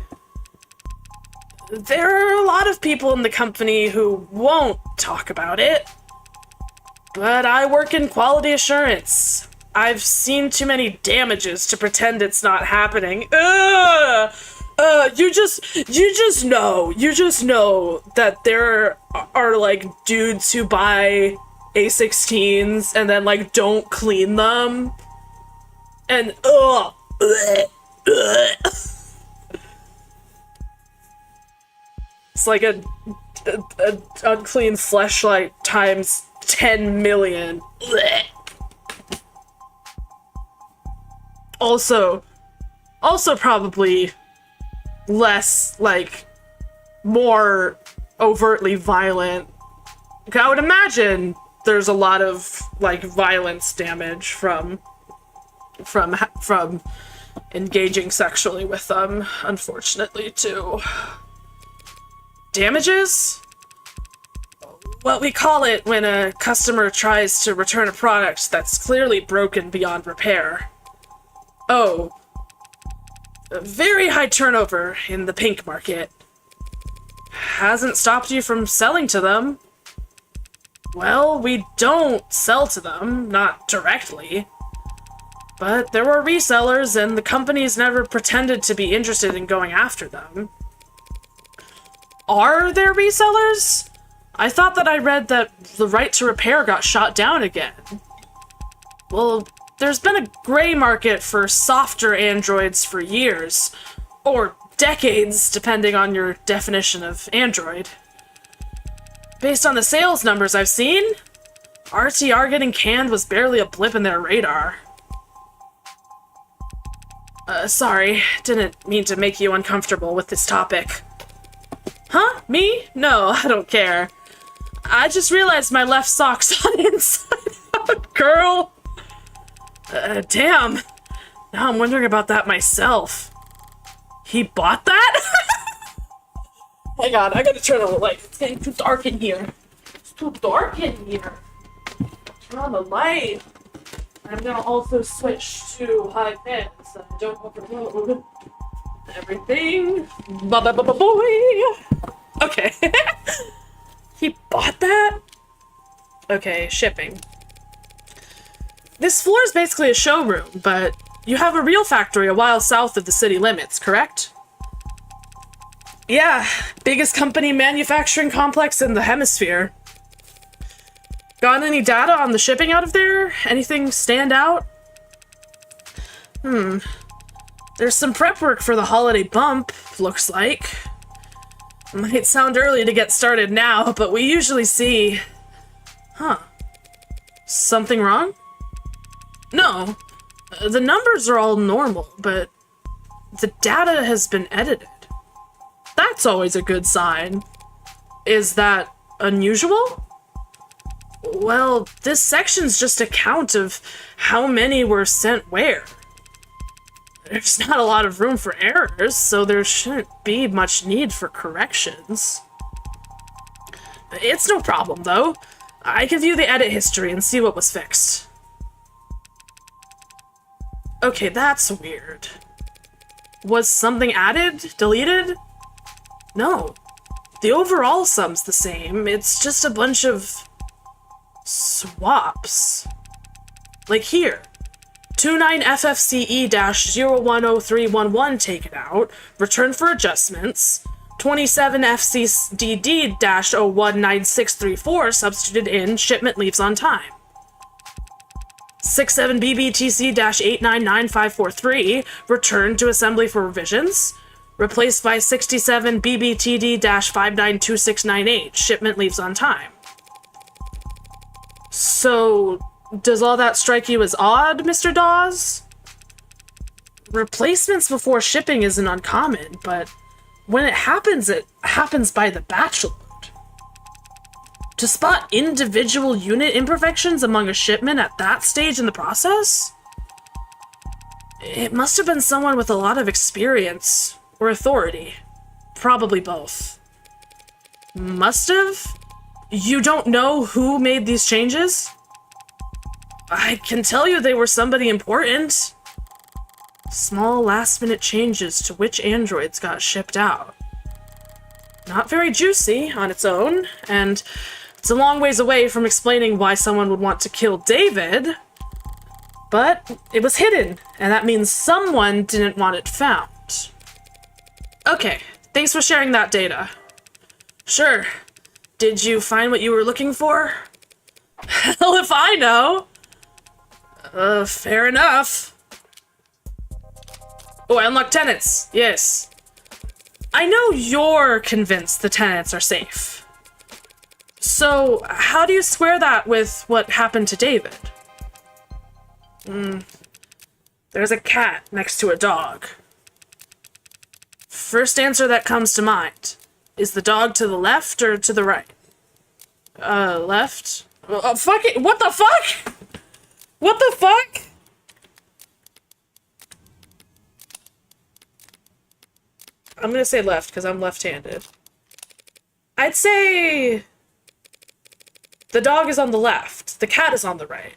There are a lot of people in the company who won't talk about it. But I work in quality assurance. I've seen too many damages to pretend it's not happening. Ugh! You just know that there are, like, dudes who buy A16s and then, like, don't clean them. And, ugh. It's like a unclean fleshlight times 10 million. Also probably less, like, more overtly violent. I would imagine there's a lot of, like, violence damage from engaging sexually with them, unfortunately, too. Damages? What we call it when a customer tries to return a product that's clearly broken beyond repair. Oh. A very high turnover in the pink market. Hasn't stopped you from selling to them. Well, we don't sell to them, not directly. But there were resellers, and the companies never pretended to be interested in going after them. Are there resellers? I thought that I read that the right to repair got shot down again. Well, there's been a gray market for softer androids for years. Or decades, depending on your definition of android. Based on the sales numbers I've seen, RTR getting canned was barely a blip in their radar. Sorry, didn't mean to make you uncomfortable with this topic. Huh? Me? No, I don't care. I just realized my left sock's on inside out, girl. Damn. Now I'm wondering about that myself. He bought that? Hang on, I gotta turn on the light. It's getting too dark in here. It's too dark in here. Turn on the light. I'm gonna also switch to high pitch so I don't overload everything. Boy. Okay. He bought that? Okay, shipping. This floor is basically a showroom, but you have a real factory a while south of the city limits, correct? Yeah, biggest company manufacturing complex in the hemisphere. Got any data on the shipping out of there? Anything stand out? There's some prep work for the holiday bump, looks like. Might sound early to get started now, but we usually see... Huh. Something wrong? No. The numbers are all normal, but the data has been edited. That's always a good sign. Is that unusual? Well, this section's just a count of how many were sent where. There's not a lot of room for errors, so there shouldn't be much need for corrections. It's no problem, though. I can view the edit history and see what was fixed. Okay, that's weird. Was something added? Deleted? No. The overall sum's the same, it's just a bunch of... swaps. Like here. 29FFCE-010311 taken out, returned for adjustments. 27FCDD-019634 substituted in, shipment leaves on time. 67BBTC-899543 returned to assembly for revisions. Replaced by 67BBTD-592698, shipment leaves on time. So... does all that strike you as odd, Mr. Dawes? Replacements before shipping isn't uncommon, but when it happens by the batch load. To spot individual unit imperfections among a shipment at that stage in the process? It must have been someone with a lot of experience, or authority. Probably both. Must have? You don't know who made these changes? I can tell you they were somebody important. Small last-minute changes to which androids got shipped out. Not very juicy on its own, and it's a long ways away from explaining why someone would want to kill David. But it was hidden, and that means someone didn't want it found. Okay, thanks for sharing that data. Sure. Did you find what you were looking for? Hell if I know! Fair enough. Oh, I unlocked tenants. Yes. I know you're convinced the tenants are safe. So, how do you square that with what happened to David? There's a cat next to a dog. First answer that comes to mind. Is the dog to the left or to the right? Left? Fuck it. What the fuck? What the fuck? I'm gonna say left because I'm left-handed. I'd say the dog is on the left. The cat is on the right.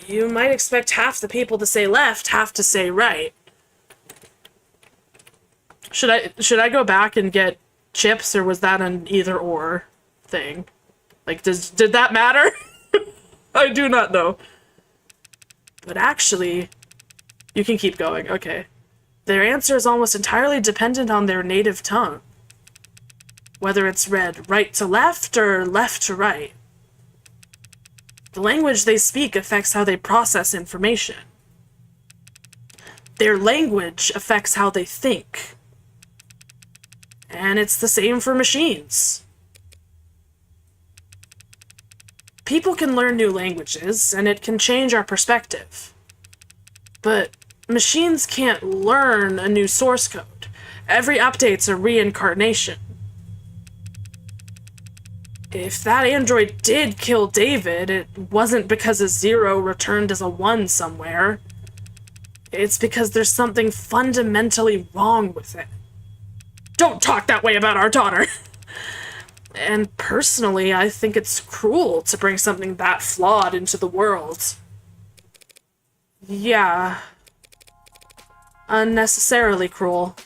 You might expect half the people to say left, half to say right. Should I go back and get chips, or was that an either-or thing? Like, did that matter? I do not know. But actually, you can keep going. Okay. Their answer is almost entirely dependent on their native tongue. Whether it's read right to left or left to right. The language they speak affects how they process information. Their language affects how they think. And it's the same for machines. People can learn new languages, and it can change our perspective. But machines can't learn a new source code. Every update's a reincarnation. If that android did kill David, it wasn't because a 0 returned as a 1 somewhere. It's because there's something fundamentally wrong with it. Don't talk that way about our daughter! And personally, I think it's cruel to bring something that flawed into the world. Yeah. Unnecessarily cruel.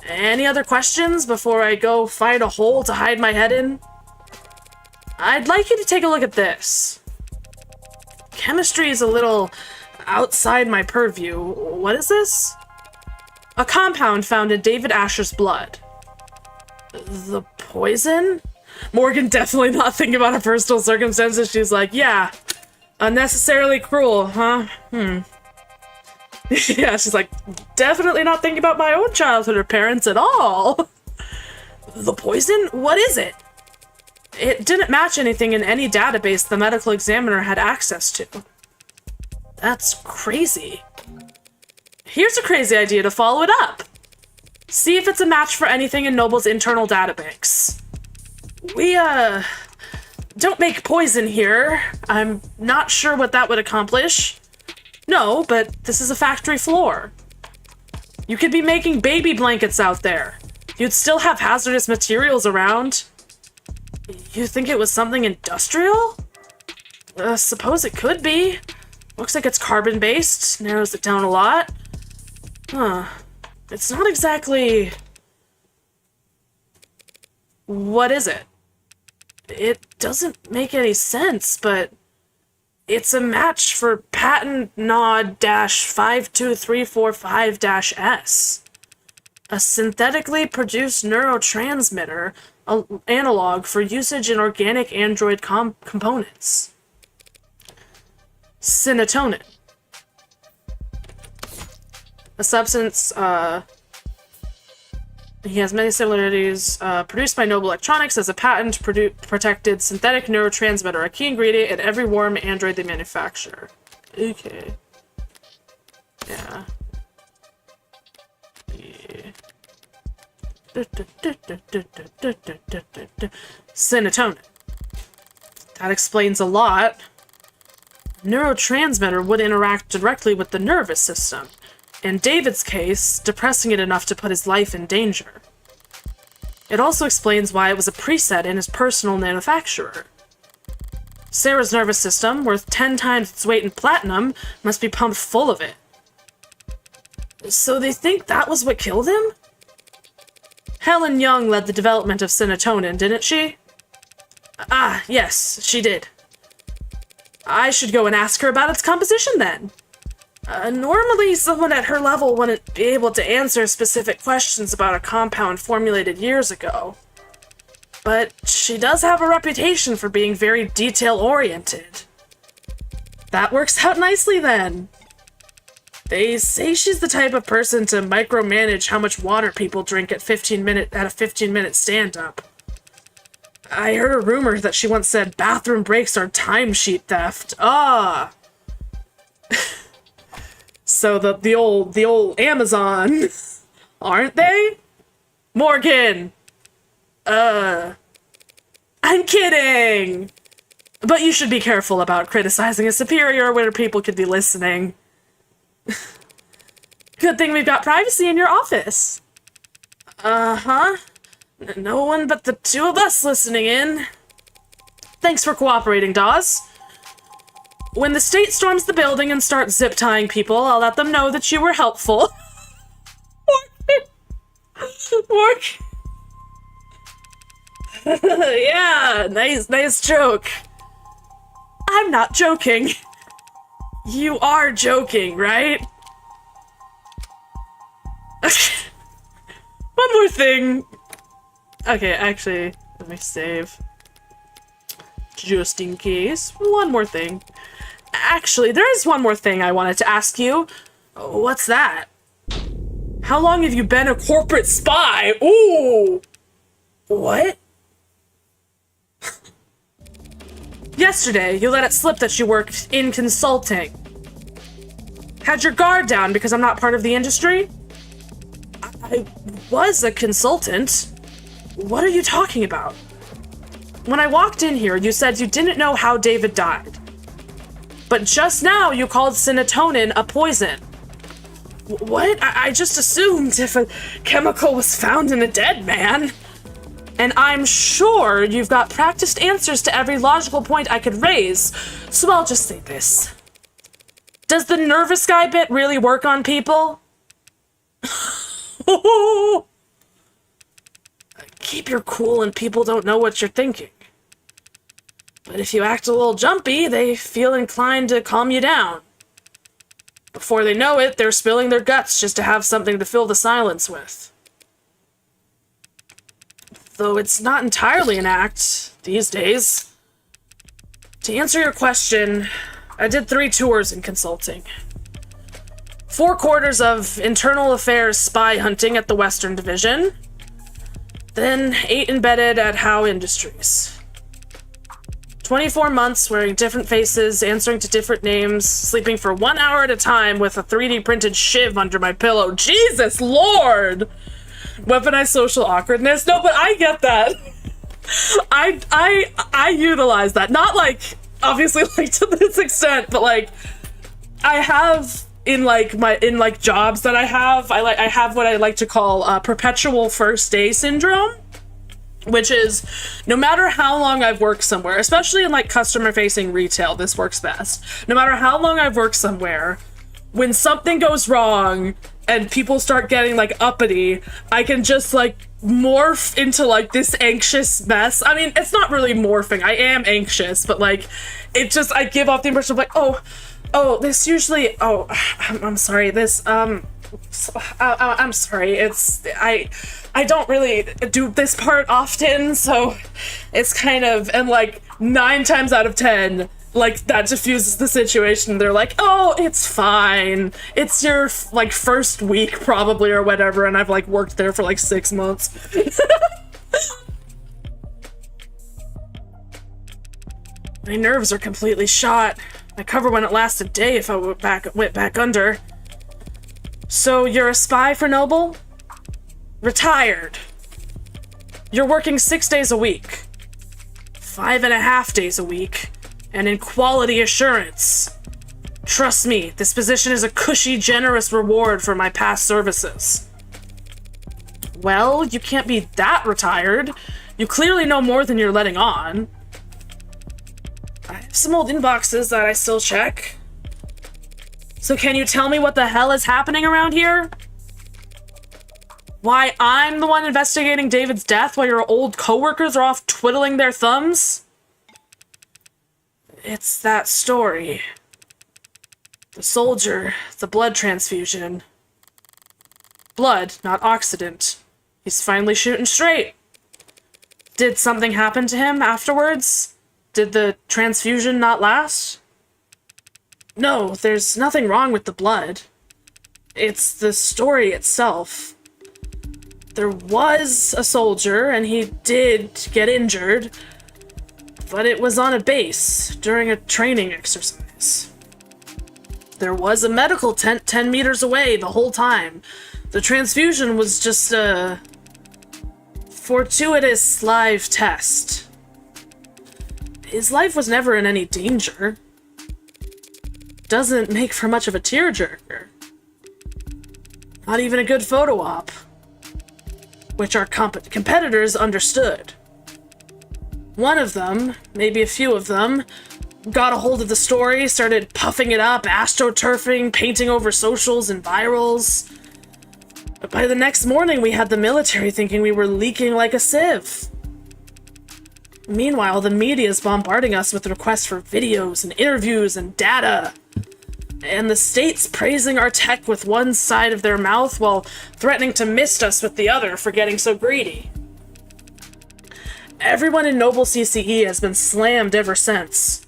Any other questions before I go find a hole to hide my head in? I'd like you to take a look at this. Chemistry is a little outside my purview. What is this? A compound found in David Asher's blood. The poison? Morgan definitely not thinking about her personal circumstances. She's like, yeah, unnecessarily cruel, huh? Yeah, she's like, definitely not thinking about my own childhood or parents at all. The poison? What is it? It didn't match anything in any database the medical examiner had access to. That's crazy. Here's a crazy idea to follow it up. See if it's a match for anything in Noble's internal databanks. We, don't make poison here. I'm not sure what that would accomplish. No, but this is a factory floor. You could be making baby blankets out there. You'd still have hazardous materials around. You think it was something industrial? Suppose it could be. Looks like it's carbon-based. Narrows it down a lot. Huh. It's not exactly... What is it? It doesn't make any sense, but... It's a match for patent NOD-52345-S. A synthetically produced neurotransmitter analog for usage in organic android components. Serotonin. A substance, he has many similarities, produced by Noble Electronics as a patent-protected synthetic neurotransmitter, a key ingredient in every warm android they manufacture. Okay. Yeah. Serotonin. That explains a lot. Neurotransmitter would interact directly with the nervous system. In David's case, depressing it enough to put his life in danger. It also explains why it was a preset in his personal manufacturer. Sarah's nervous system, worth 10 times its weight in platinum, must be pumped full of it. So they think that was what killed him? Helen Young led the development of serotonin, didn't she? Ah, yes, she did. I should go and ask her about its composition then. Normally, someone at her level wouldn't be able to answer specific questions about a compound formulated years ago. But she does have a reputation for being very detail-oriented. That works out nicely then. They say she's the type of person to micromanage how much water people drink at a 15-minute stand-up. I heard a rumor that she once said bathroom breaks are timesheet theft. Ah! So the old Amazon, aren't they? Morgan! I'm kidding! But you should be careful about criticizing a superior where people could be listening. Good thing we've got privacy in your office. Uh-huh. No one but the two of us listening in. Thanks for cooperating, Dawes. When the state storms the building and starts zip-tying people, I'll let them know that you were helpful. Yeah, nice joke. I'm not joking. You are joking, right? One more thing. Okay, actually, let me save. Just in case. One more thing. Actually, there is one more thing I wanted to ask you. What's that? How long have you been a corporate spy? Ooh! What? Yesterday, you let it slip that you worked in consulting. Had your guard down because I'm not part of the industry? I was a consultant. What are you talking about? When I walked in here, you said you didn't know how David died. But just now, you called serotonin a poison. What? I just assumed if a chemical was found in a dead man. And I'm sure you've got practiced answers to every logical point I could raise, so I'll just say this. Does the nervous guy bit really work on people? Keep your cool and people don't know what you're thinking. But if you act a little jumpy, they feel inclined to calm you down. Before they know it, they're spilling their guts just to have something to fill the silence with. Though it's not entirely an act these days. To answer your question, I did 3 tours in consulting. 4 quarters of internal affairs spy hunting at the Western Division. Then 8 embedded at Howe Industries. 24 months wearing different faces, answering to different names, sleeping for 1 hour at a time with a 3D printed shiv under my pillow. Jesus Lord! Weaponized social awkwardness. No, but I get that. I utilize that. Not like, obviously like to this extent, but like I have in jobs that I have what I like to call perpetual first day syndrome. Which is, no matter how long I've worked somewhere, especially in like customer facing retail, this works best. No matter how long I've worked somewhere, when something goes wrong and people start getting like uppity, I can just like morph into like this anxious mess. I mean, it's not really morphing. I am anxious, but like, it just, I give off the impression of like, oh, this usually, I'm sorry, this, I'm sorry, I don't really do this part often, so it's kind of, and like 9 times out of 10, like that diffuses the situation. They're like, oh, it's fine. It's your like first week probably or whatever, and I've like worked there for like 6 months. My nerves are completely shot. My cover wouldn't last a day if I went back under. So you're a spy for Noble? Retired. You're working 6 days a week. 5.5 days a week. And in quality assurance. Trust me, this position is a cushy, generous reward for my past services. Well, you can't be that retired. You clearly know more than you're letting on. I have some old inboxes that I still check. So can you tell me what the hell is happening around here? Why I'm the one investigating David's death while your old coworkers are off twiddling their thumbs? It's that story. The soldier, the blood transfusion. Blood, not oxidant. He's finally shooting straight. Did something happen to him afterwards? Did the transfusion not last? No, there's nothing wrong with the blood. It's the story itself. There was a soldier, and he did get injured, but it was on a base during a training exercise. There was a medical tent 10 meters away the whole time. The transfusion was just a fortuitous live test. His life was never in any danger. Doesn't make for much of a tearjerker. Not even a good photo op. Which our competitors understood. One of them, maybe a few of them, got a hold of the story, started puffing it up, astroturfing, painting over socials and virals. But by the next morning, we had the military thinking we were leaking like a sieve. Meanwhile, the media is bombarding us with requests for videos and interviews and data. And the state's praising our tech with one side of their mouth while threatening to mist us with the other for getting so greedy. Everyone in Noble CCE has been slammed ever since.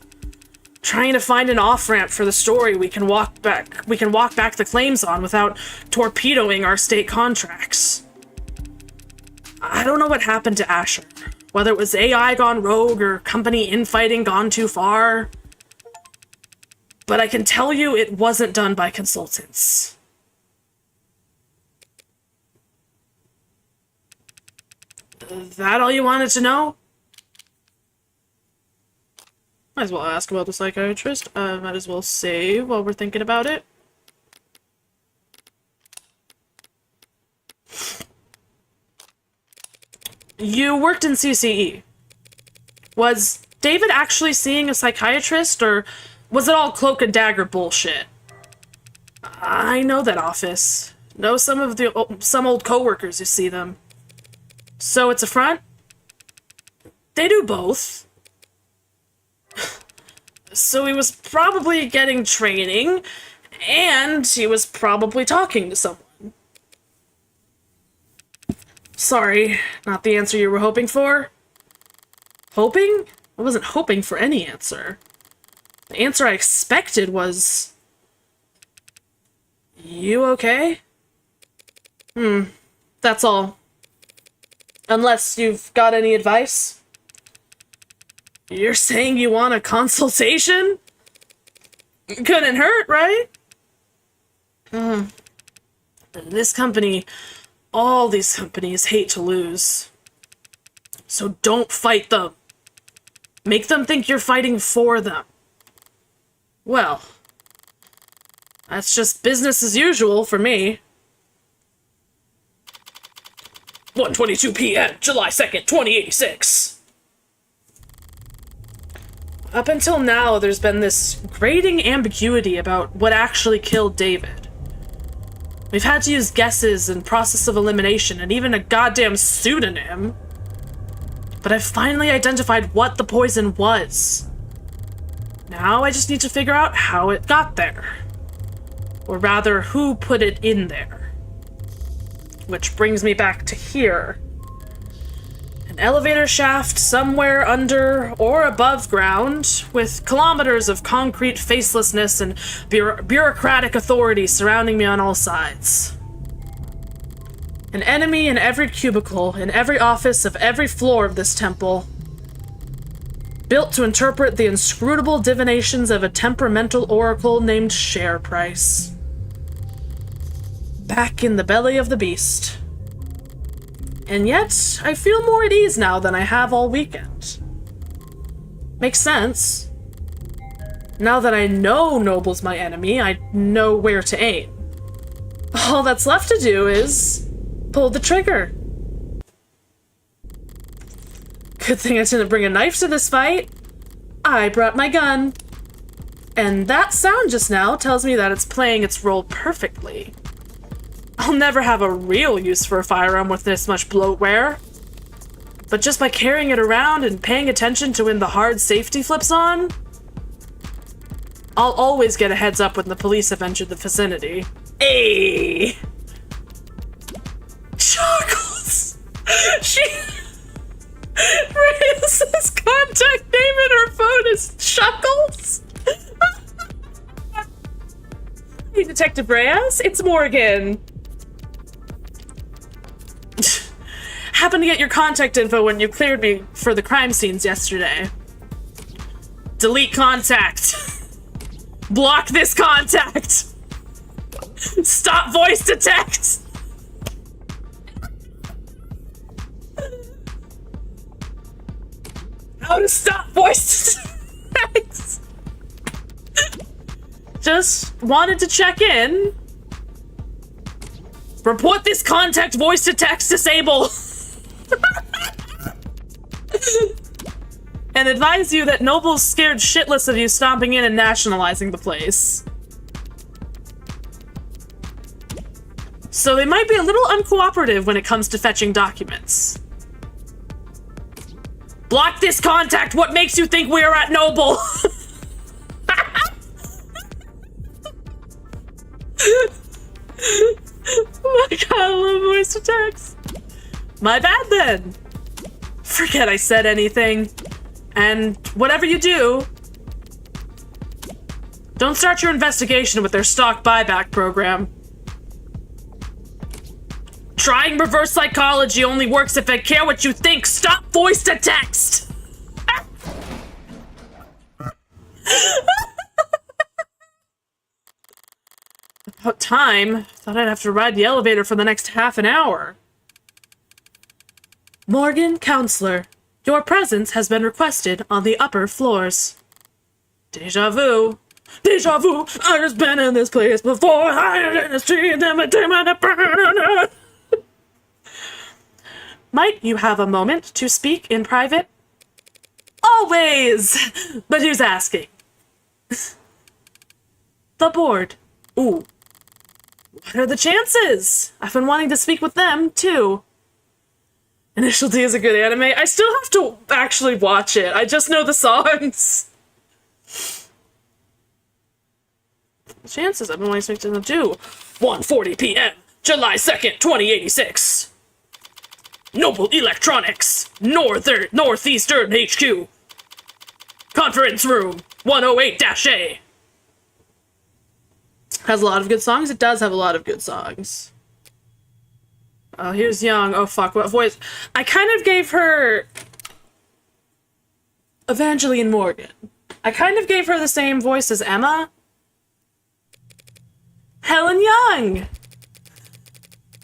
Trying to find an off-ramp for the story we can walk back the claims on without torpedoing our state contracts. I don't know what happened to Asher. Whether it was AI gone rogue or company infighting gone too far. But I can tell you it wasn't done by consultants. That all you wanted to know? Might as well ask about the psychiatrist. Might as well save while we're thinking about it. You worked in CCE. Was David actually seeing a psychiatrist, or was it all cloak and dagger bullshit? I know that office. Know some old coworkers who see them. So it's a front? They do both. So he was probably getting training, and he was probably talking to someone. Sorry, not the answer you were hoping for. Hoping? I wasn't hoping for any answer. The answer I expected was... You okay? That's all. Unless you've got any advice? You're saying you want a consultation? Couldn't hurt, right? This company, all these companies hate to lose. So don't fight them. Make them think you're fighting for them. Well, that's just business as usual for me. 1:22 p.m., July 2nd, 2086. Up until now, there's been this grating ambiguity about what actually killed David. We've had to use guesses and process of elimination and even a goddamn pseudonym. But I've finally identified what the poison was. Now I just need to figure out how it got there. Or rather, who put it in there. Which brings me back to here. An elevator shaft somewhere under or above ground, with kilometers of concrete facelessness and bureaucratic authority surrounding me on all sides. An enemy in every cubicle, in every office of every floor of this temple. Built to interpret the inscrutable divinations of a temperamental oracle named Share Price. Back in the belly of the beast. And yet, I feel more at ease now than I have all weekend. Makes sense. Now that I know Noble's my enemy, I know where to aim. All that's left to do is pull the trigger. Good thing I didn't bring a knife to this fight. I brought my gun. And that sound just now tells me that it's playing its role perfectly. I'll never have a real use for a firearm with this much bloatware. But just by carrying it around and paying attention to when the hard safety flips on, I'll always get a heads up when the police have entered the vicinity. Ayy! Chuckles! She... Reyes' contact name in her phone is Chuckles? Hey, Detective Reyes, it's Morgan. Happened to get your contact info when you cleared me for the crime scenes yesterday. Delete contact. Block this contact. Stop voice to text. How to stop voice to text. Just wanted to check in. Report this contact voice to text disable. And advise you that Noble's scared shitless of you stomping in and nationalizing the place. So they might be a little uncooperative when it comes to fetching documents. Block this contact! What makes you think we're at Noble? Oh my god, I love voice to text. My bad then. Forget I said anything. And whatever you do, don't start your investigation with their stock buyback program. Trying reverse psychology only works if I care what you think. Stop voice to text. About time. Thought I'd have to ride the elevator for the next half an hour. Morgan, counselor, your presence has been requested on the upper floors. Deja vu. Deja vu. I've just been in this place before. Might you have a moment to speak in private? Always! But who's asking? The board. Ooh. What are the chances? I've been wanting to speak with them, too. Initial D is a good anime. I still have to actually watch it. I just know the songs. The chances I've been wanting to speak to them, too. 1:40 p.m. July 2nd, 2086. Noble Electronics, Northeastern HQ. Conference room, 108-A. Has a lot of good songs? It does have a lot of good songs. Oh, here's Young. Oh, fuck, what voice? I kind of gave her... Evangeline Morgan. I kind of gave her the same voice as Emma. Helen Young!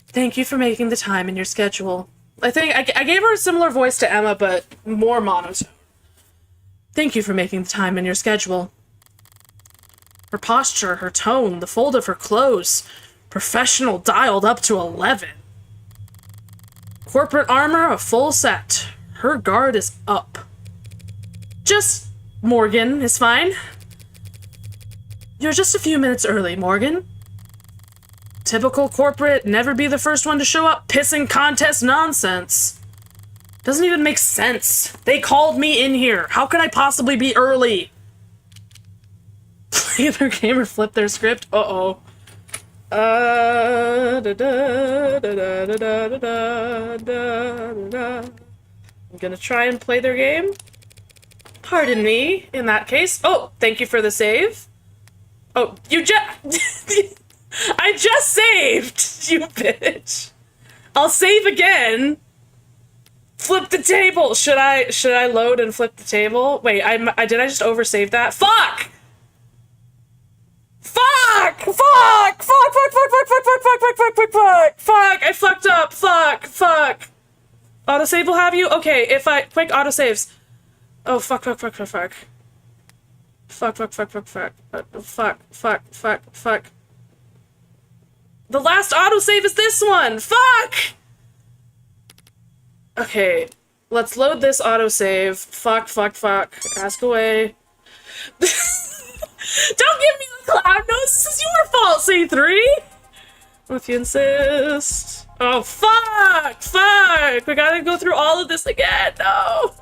Thank you for making the time in your schedule. I think I gave her a similar voice to Emma, but more monotone. Thank you for making the time in your schedule. Her posture, her tone, the fold of her clothes. Professional dialed up to 11. Corporate armor, a full set. Her guard is up. Just Morgan is fine. You're just a few minutes early, Morgan. Typical corporate, never be the first one to show up, pissing contest nonsense. Doesn't even make sense. They called me in here. How could I possibly be early? Play their game or flip their script? Uh-oh. I'm gonna try and play their game. Pardon me, in that case. Oh, thank you for the save. Oh, you just... I just saved, you bitch. I'll save again. Flip the table. Should I load and flip the table? Wait, did I just oversave that? Fuck! Fuck! Fuck! Fuck! Fuck! Fuck! Fuck! Fuck! Fuck! Fuck! Fuck! Fuck! Fuck! Fuck! I fucked up. Fuck! Fuck! Autosave will have you? Okay, if I quick autosaves. Oh fuck! Fuck! Fuck! Fuck! Fuck! Fuck! Fuck! Fuck! Fuck! Fuck! Fuck! Fuck! Fuck! Fuck! The last autosave is this one! Fuck! Okay, let's load this autosave. Fuck, fuck, fuck. Ask away. Don't give me the cloud nose! This is your fault, C3! If you insist. Oh, fuck! Fuck! We gotta go through all of this again! No!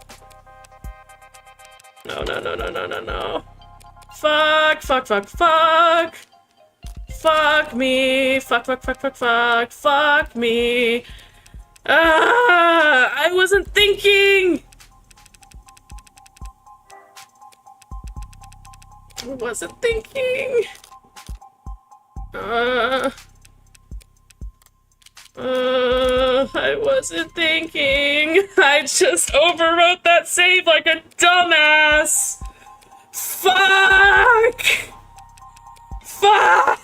No, no, no, no, no, no, no. Fuck, fuck, fuck, fuck. Fuck me. Fuck, fuck, fuck, fuck, fuck. Fuck me. Ah, I wasn't thinking. I wasn't thinking. I wasn't thinking. I just overwrote that save like a dumbass. Fuck! Fuck!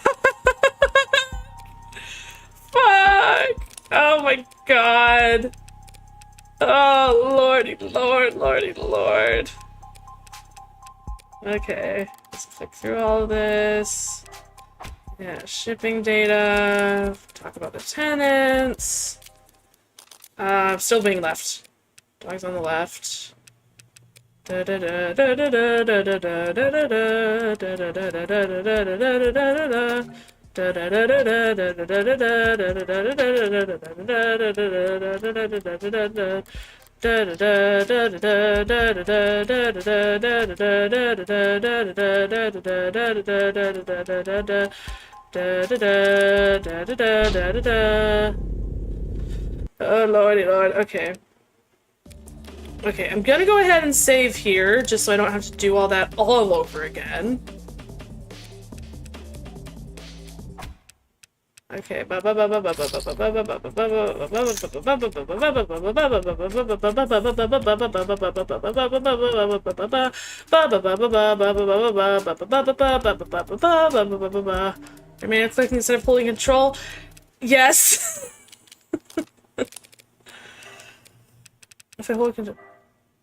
Fuck! Oh my god. Oh, lordy lord, lordy lord. Okay, let's click through all of this. Yeah, shipping data. Talk about the tenants. Still being left. Dogs on the left. Oh lordy lord, okay. Okay, I'm gonna go ahead and save here, just so I don't have to do all that all over again. Okay. Remain clicking instead of holding control. Yes. If I hold control.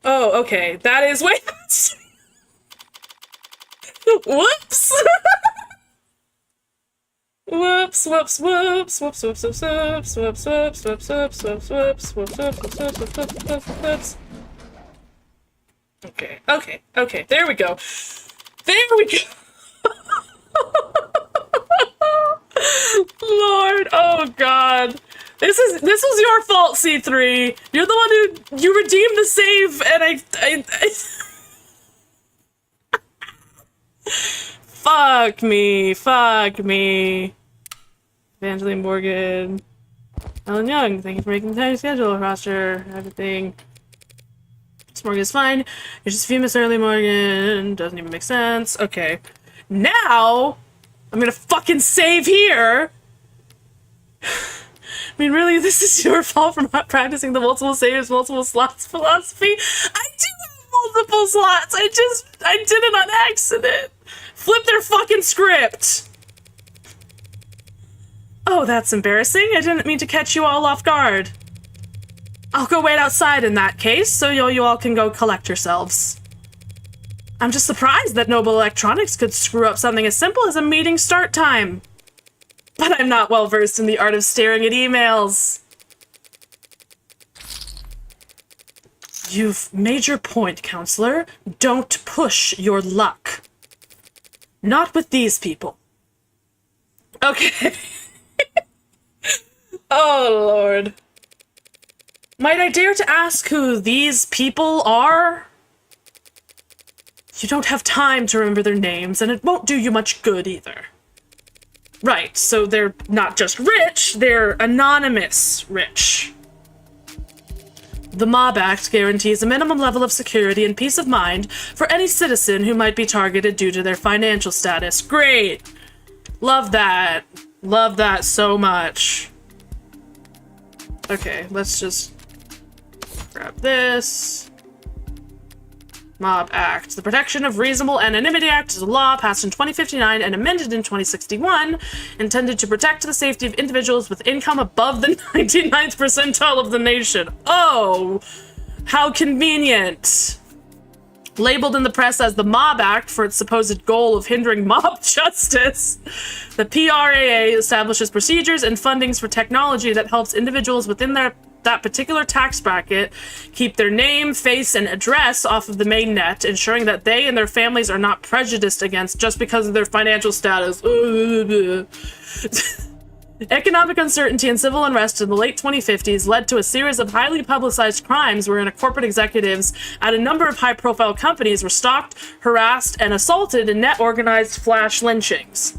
Oh, okay. That is wait. Whoops. Whoops, whoops, whoops, whoops, whoops, whoops, whoops, whoops, whoops, whoops, whoops, whoops, whoops, whoops, whoops, whoops, whoops. Okay, okay, okay, there we go. There we go. Lord, oh god. This was your fault, C3. You're the one you redeemed the save, and I fuck me, fuck me. Evangeline Morgan. Ellen Young, thank you for making the time schedule roster, everything. This Morgan is fine. You're just famous early Morgan. Doesn't even make sense. Okay. Now, I'm gonna fucking save here. I mean, really, this is your fault for not practicing the multiple saves, multiple slots philosophy. I do have multiple slots. I did it on accident. Flip their fucking script. Oh, that's embarrassing. I didn't mean to catch you all off guard. I'll go wait outside in that case, so you all can go collect yourselves. I'm just surprised that Noble Electronics could screw up something as simple as a meeting start time. But I'm not well versed in the art of staring at emails. You've made your point, counselor. Don't push your luck. Not with these people. Okay. Oh, Lord. Might I dare to ask who these people are? You don't have time to remember their names, and it won't do you much good either. Right, so they're not just rich, they're anonymous rich. The Mob Act guarantees a minimum level of security and peace of mind for any citizen who might be targeted due to their financial status. Great! Love that. Love that so much. Okay, let's just grab this. Mob Act. The Protection of Reasonable Anonymity Act is a law passed in 2059 and amended in 2061, intended to protect the safety of individuals with income above the 99th percentile of the nation. Oh, how convenient. Labeled in the press as the Mob Act for its supposed goal of hindering mob justice, the PRAA establishes procedures and fundings for technology that helps individuals within that particular tax bracket keep their name, face, and address off of the main net, ensuring that they and their families are not prejudiced against just because of their financial status. Economic uncertainty and civil unrest in the late 2050s led to a series of highly publicized crimes wherein corporate executives at a number of high-profile companies were stalked, harassed, and assaulted in net organized flash lynchings.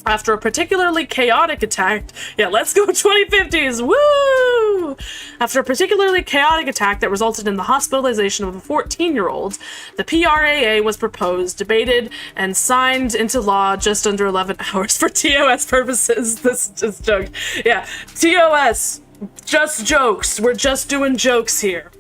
After a particularly chaotic attack, yeah, let's go 2050s, woo! After a particularly chaotic attack that resulted in the hospitalization of a 14-year-old, the PRAA was proposed, debated, and signed into law just under 11 hours for TOS purposes. This is just jokes. Yeah, TOS, just jokes. We're just doing jokes here.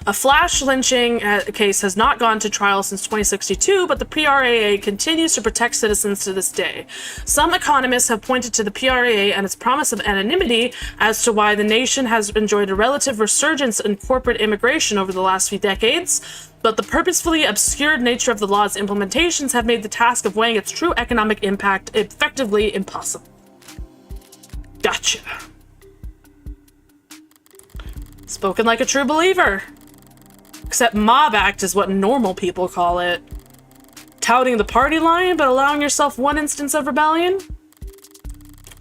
A flash lynching case has not gone to trial since 2062, but the PRAA continues to protect citizens to this day. Some economists have pointed to the PRAA and its promise of anonymity as to why the nation has enjoyed a relative resurgence in corporate immigration over the last few decades, but the purposefully obscured nature of the law's implementations have made the task of weighing its true economic impact effectively impossible. Gotcha. Spoken like a true believer. Except Mob Act is what normal people call it. Touting the party line, but allowing yourself one instance of rebellion?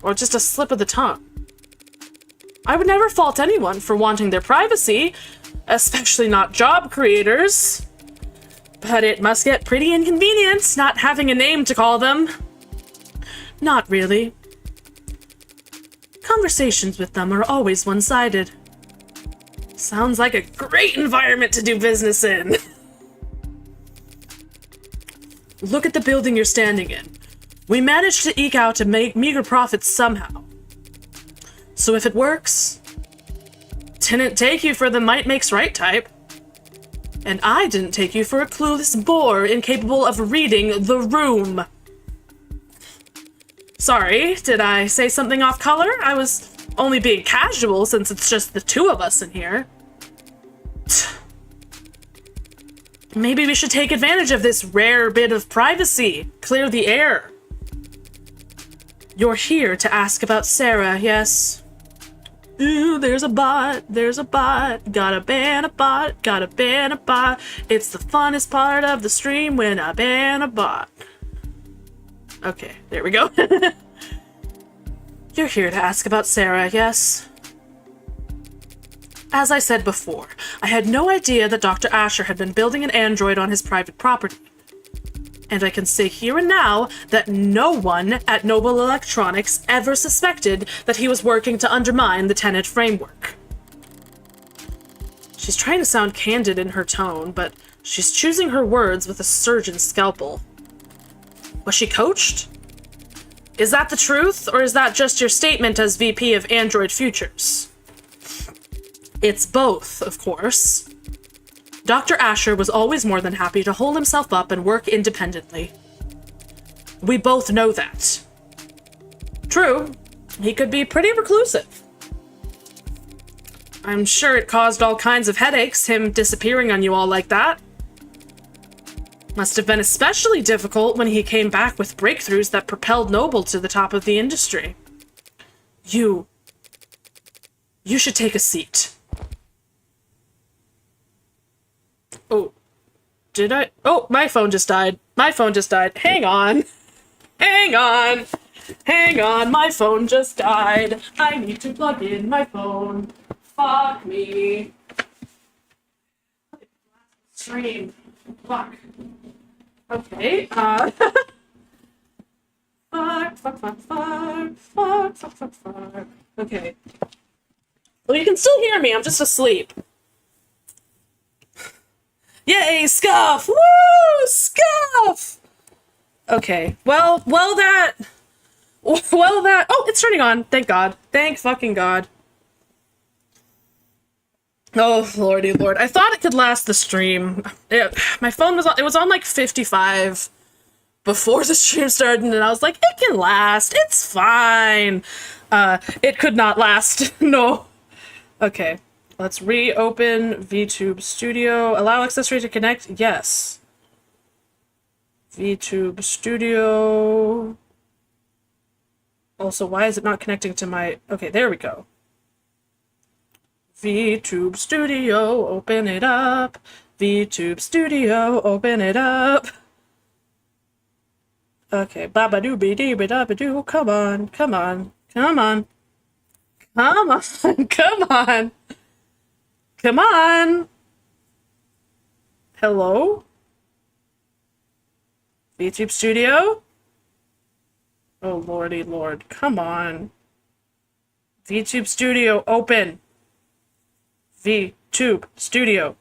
Or just a slip of the tongue? I would never fault anyone for wanting their privacy, especially not job creators. But it must get pretty inconvenient not having a name to call them. Not really. Conversations with them are always one-sided. Sounds like a great environment to do business in. Look at the building you're standing in. We managed to eke out a meager profits somehow. So if it works, didn't take you for the might makes right type. And I didn't take you for a clueless bore incapable of reading the room. Sorry, did I say something off color? I was only being casual since it's just the two of us in here. Maybe we should take advantage of this rare bit of privacy. Clear the air. You're here to ask about Sarah, yes? Ooh, there's a bot, there's a bot. Gotta ban a bot, gotta ban a bot. It's the funnest part of the stream when I ban a bot. Okay, there we go. You're here to ask about Sarah, yes? As I said before, I had no idea that Dr. Asher had been building an android on his private property. And I can say here and now that no one at Noble Electronics ever suspected that he was working to undermine the Tenet framework. She's trying to sound candid in her tone, but she's choosing her words with a surgeon's scalpel. Was she coached? Is that the truth, or is that just your statement as VP of Android Futures? It's both, of course. Dr. Asher was always more than happy to hold himself up and work independently. We both know that. True, he could be pretty reclusive. I'm sure it caused all kinds of headaches, him disappearing on you all like that. Must have been especially difficult when he came back with breakthroughs that propelled Noble to the top of the industry. You should take a seat. Oh, did I? Oh, my phone just died. My phone just died. Hang on. Hang on. Hang on. My phone just died. I need to plug in my phone. Fuck me. Stream. Fuck. Okay, fuck. Okay. Well, you can still hear me. I'm just asleep. Yay, scuff! Woo! Scuff! Okay, well, that... Oh, it's turning on. Thank God. Thank fucking God. Oh, lordy lord. I thought it could last the stream. My phone was on... It was on, like, 55 before the stream started, and I was like, it can last. It's fine. It could not last. No. Okay. Let's reopen VTube Studio. Allow accessory to connect? Yes. VTube Studio. Also, why is it not connecting to my... Okay, there we go. VTube Studio, open it up. VTube Studio, open it up. Okay, babadoo be dee ba da ba doo. Come on, come on, come on, come on, come on, come on. Hello? VTube Studio? Oh lordy lord, come on. VTube Studio, open. VTube Studio.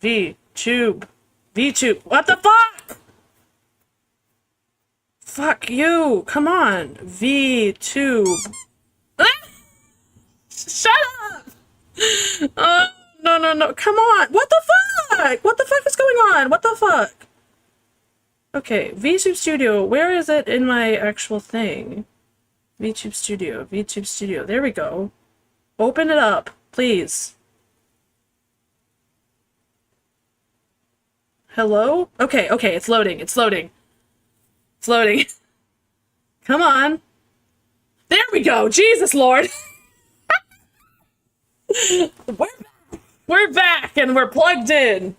VTube. VTube. What the fuck? Fuck you. Come on. VTube. Ah! Shut up! No, no, no. Come on. What the fuck? What the fuck is going on? What the fuck? Okay, VTube Studio. Where is it in my actual thing? VTube Studio. VTube Studio. There we go. Open it up, please. Hello? Okay, okay, it's loading. It's loading. It's loading. Come on. There we go. Jesus Lord. We're back and we're plugged in.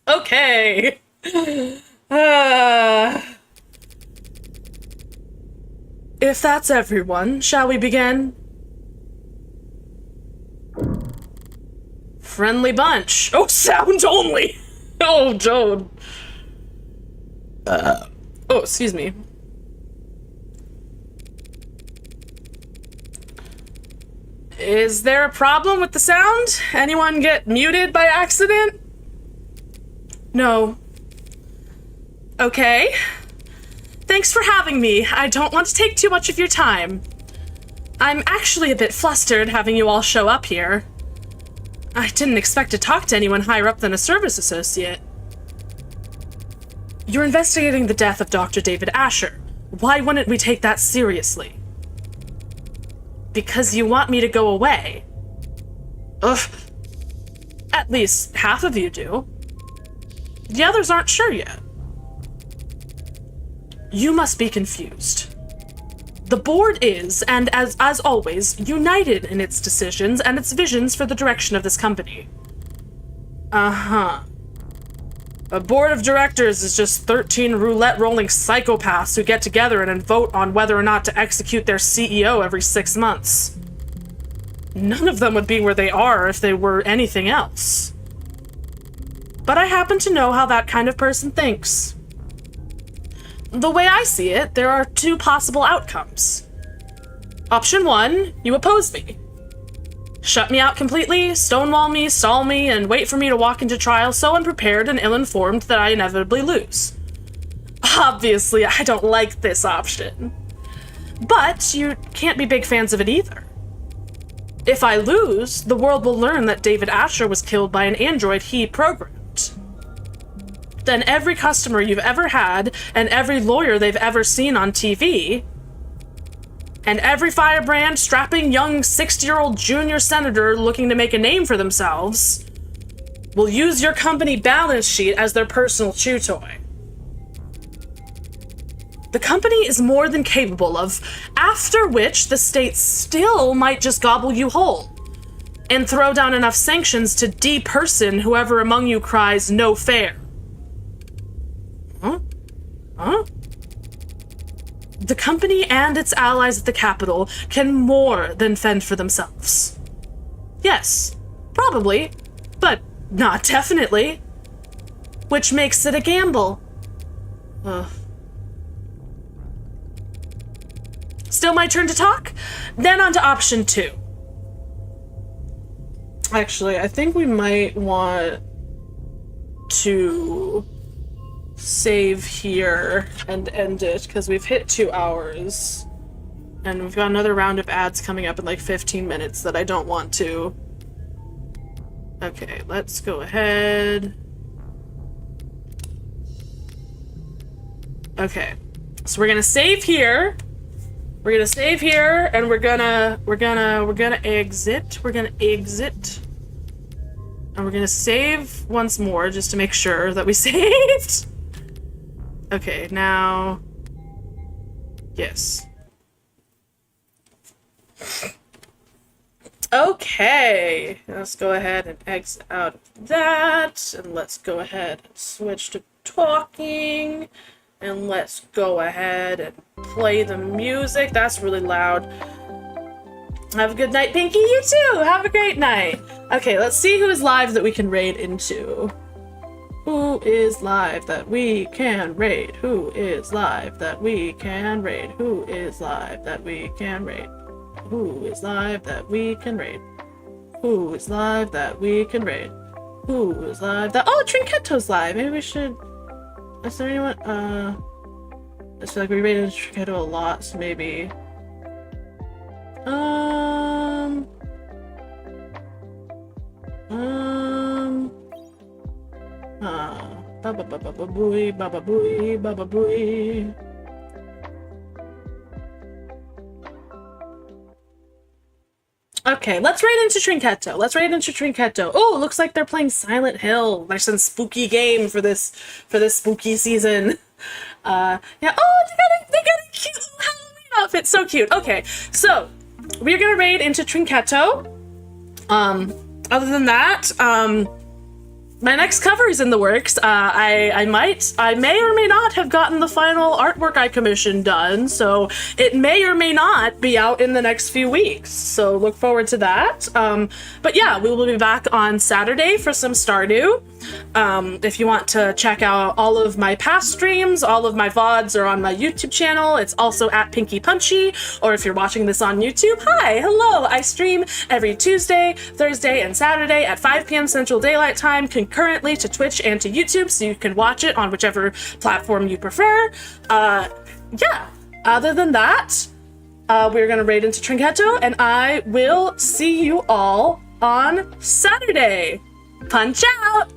Okay. If that's everyone, shall we begin? Friendly bunch. Oh, sound only. Oh, Joan. Oh, excuse me. Is there a problem with the sound? Anyone get muted by accident? No. Okay. Thanks for having me. I don't want to take too much of your time. I'm actually a bit flustered having you all show up here. I didn't expect to talk to anyone higher up than a service associate. You're investigating the death of Dr. David Asher. Why wouldn't we take that seriously? Because you want me to go away. Ugh. At least half of you do. The others aren't sure yet. You must be confused. The board is, and as always, united in its decisions and its visions for the direction of this company. Uh-huh. A board of directors is just 13 roulette-rolling psychopaths who get together and vote on whether or not to execute their CEO every 6 months. None of them would be where they are if they were anything else. But I happen to know how that kind of person thinks. The way I see it, there are two possible outcomes. Option 1, you oppose me. Shut me out completely, stonewall me, stall me, and wait for me to walk into trial so unprepared and ill-informed that I inevitably lose. Obviously, I don't like this option. But you can't be big fans of it either. If I lose, the world will learn that David Asher was killed by an android he programmed. Then every customer you've ever had, and every lawyer they've ever seen on TV, and every firebrand, strapping young 60-year-old junior senator looking to make a name for themselves, will use your company balance sheet as their personal chew toy. The company is more than capable of, after which the state still might just gobble you whole, and throw down enough sanctions to de-person whoever among you cries, "No fair." Huh? Huh? The company and its allies at the Capitol can more than fend for themselves. Yes, probably, but not definitely. Which makes it a gamble. Still my turn to talk? Then on to option 2. Actually, I think we might want to save here and end it, because we've hit 2 hours. And we've got another round of ads coming up in like 15 minutes that I don't want to. Okay, let's go ahead. Okay, so we're gonna save here. We're gonna save here, and we're gonna exit. We're gonna exit. And we're gonna save once more just to make sure that we saved. Okay, now... Yes. Okay, let's go ahead and exit out of that, and let's go ahead and switch to talking. And let's go ahead and play the music. That's really loud. Have a good night, Pinky. You too. Have a great night. Okay, let's see who is live that we can raid into. Who is live that we can raid? Who is live that we can raid? Who is live that we can raid? Who is live that we can raid? Who is live that we can raid? Who is live that— oh, Trinketto's live. Maybe we should— is there anyone— I feel like we raided Trinketto a lot, so maybe— Baba baba booey, baba booey, baba booey. Okay, let's raid into Trinketto. Let's raid into Trinketto. Oh, looks like they're playing Silent Hill. There's some spooky game for this spooky season. Yeah. Oh, they got a cute little Halloween outfit. So cute. Okay, so we're gonna raid into Trinketto. Other than that, my next cover is in the works. I may or may not have gotten the final artwork I commissioned done, so it may or may not be out in the next few weeks. So look forward to that. But yeah, we will be back on Saturday for some Stardew. If you want to check out all of my past streams, all of my VODs are on my YouTube channel. It's also at Pinky Punchy, or if you're watching this on YouTube, hi, hello! I stream every Tuesday, Thursday, and Saturday at 5 p.m. Central Daylight Time, concurrently to Twitch and to YouTube, so you can watch it on whichever platform you prefer. Yeah, other than that, we're gonna raid into Trinketto, and I will see you all on Saturday. Punch out!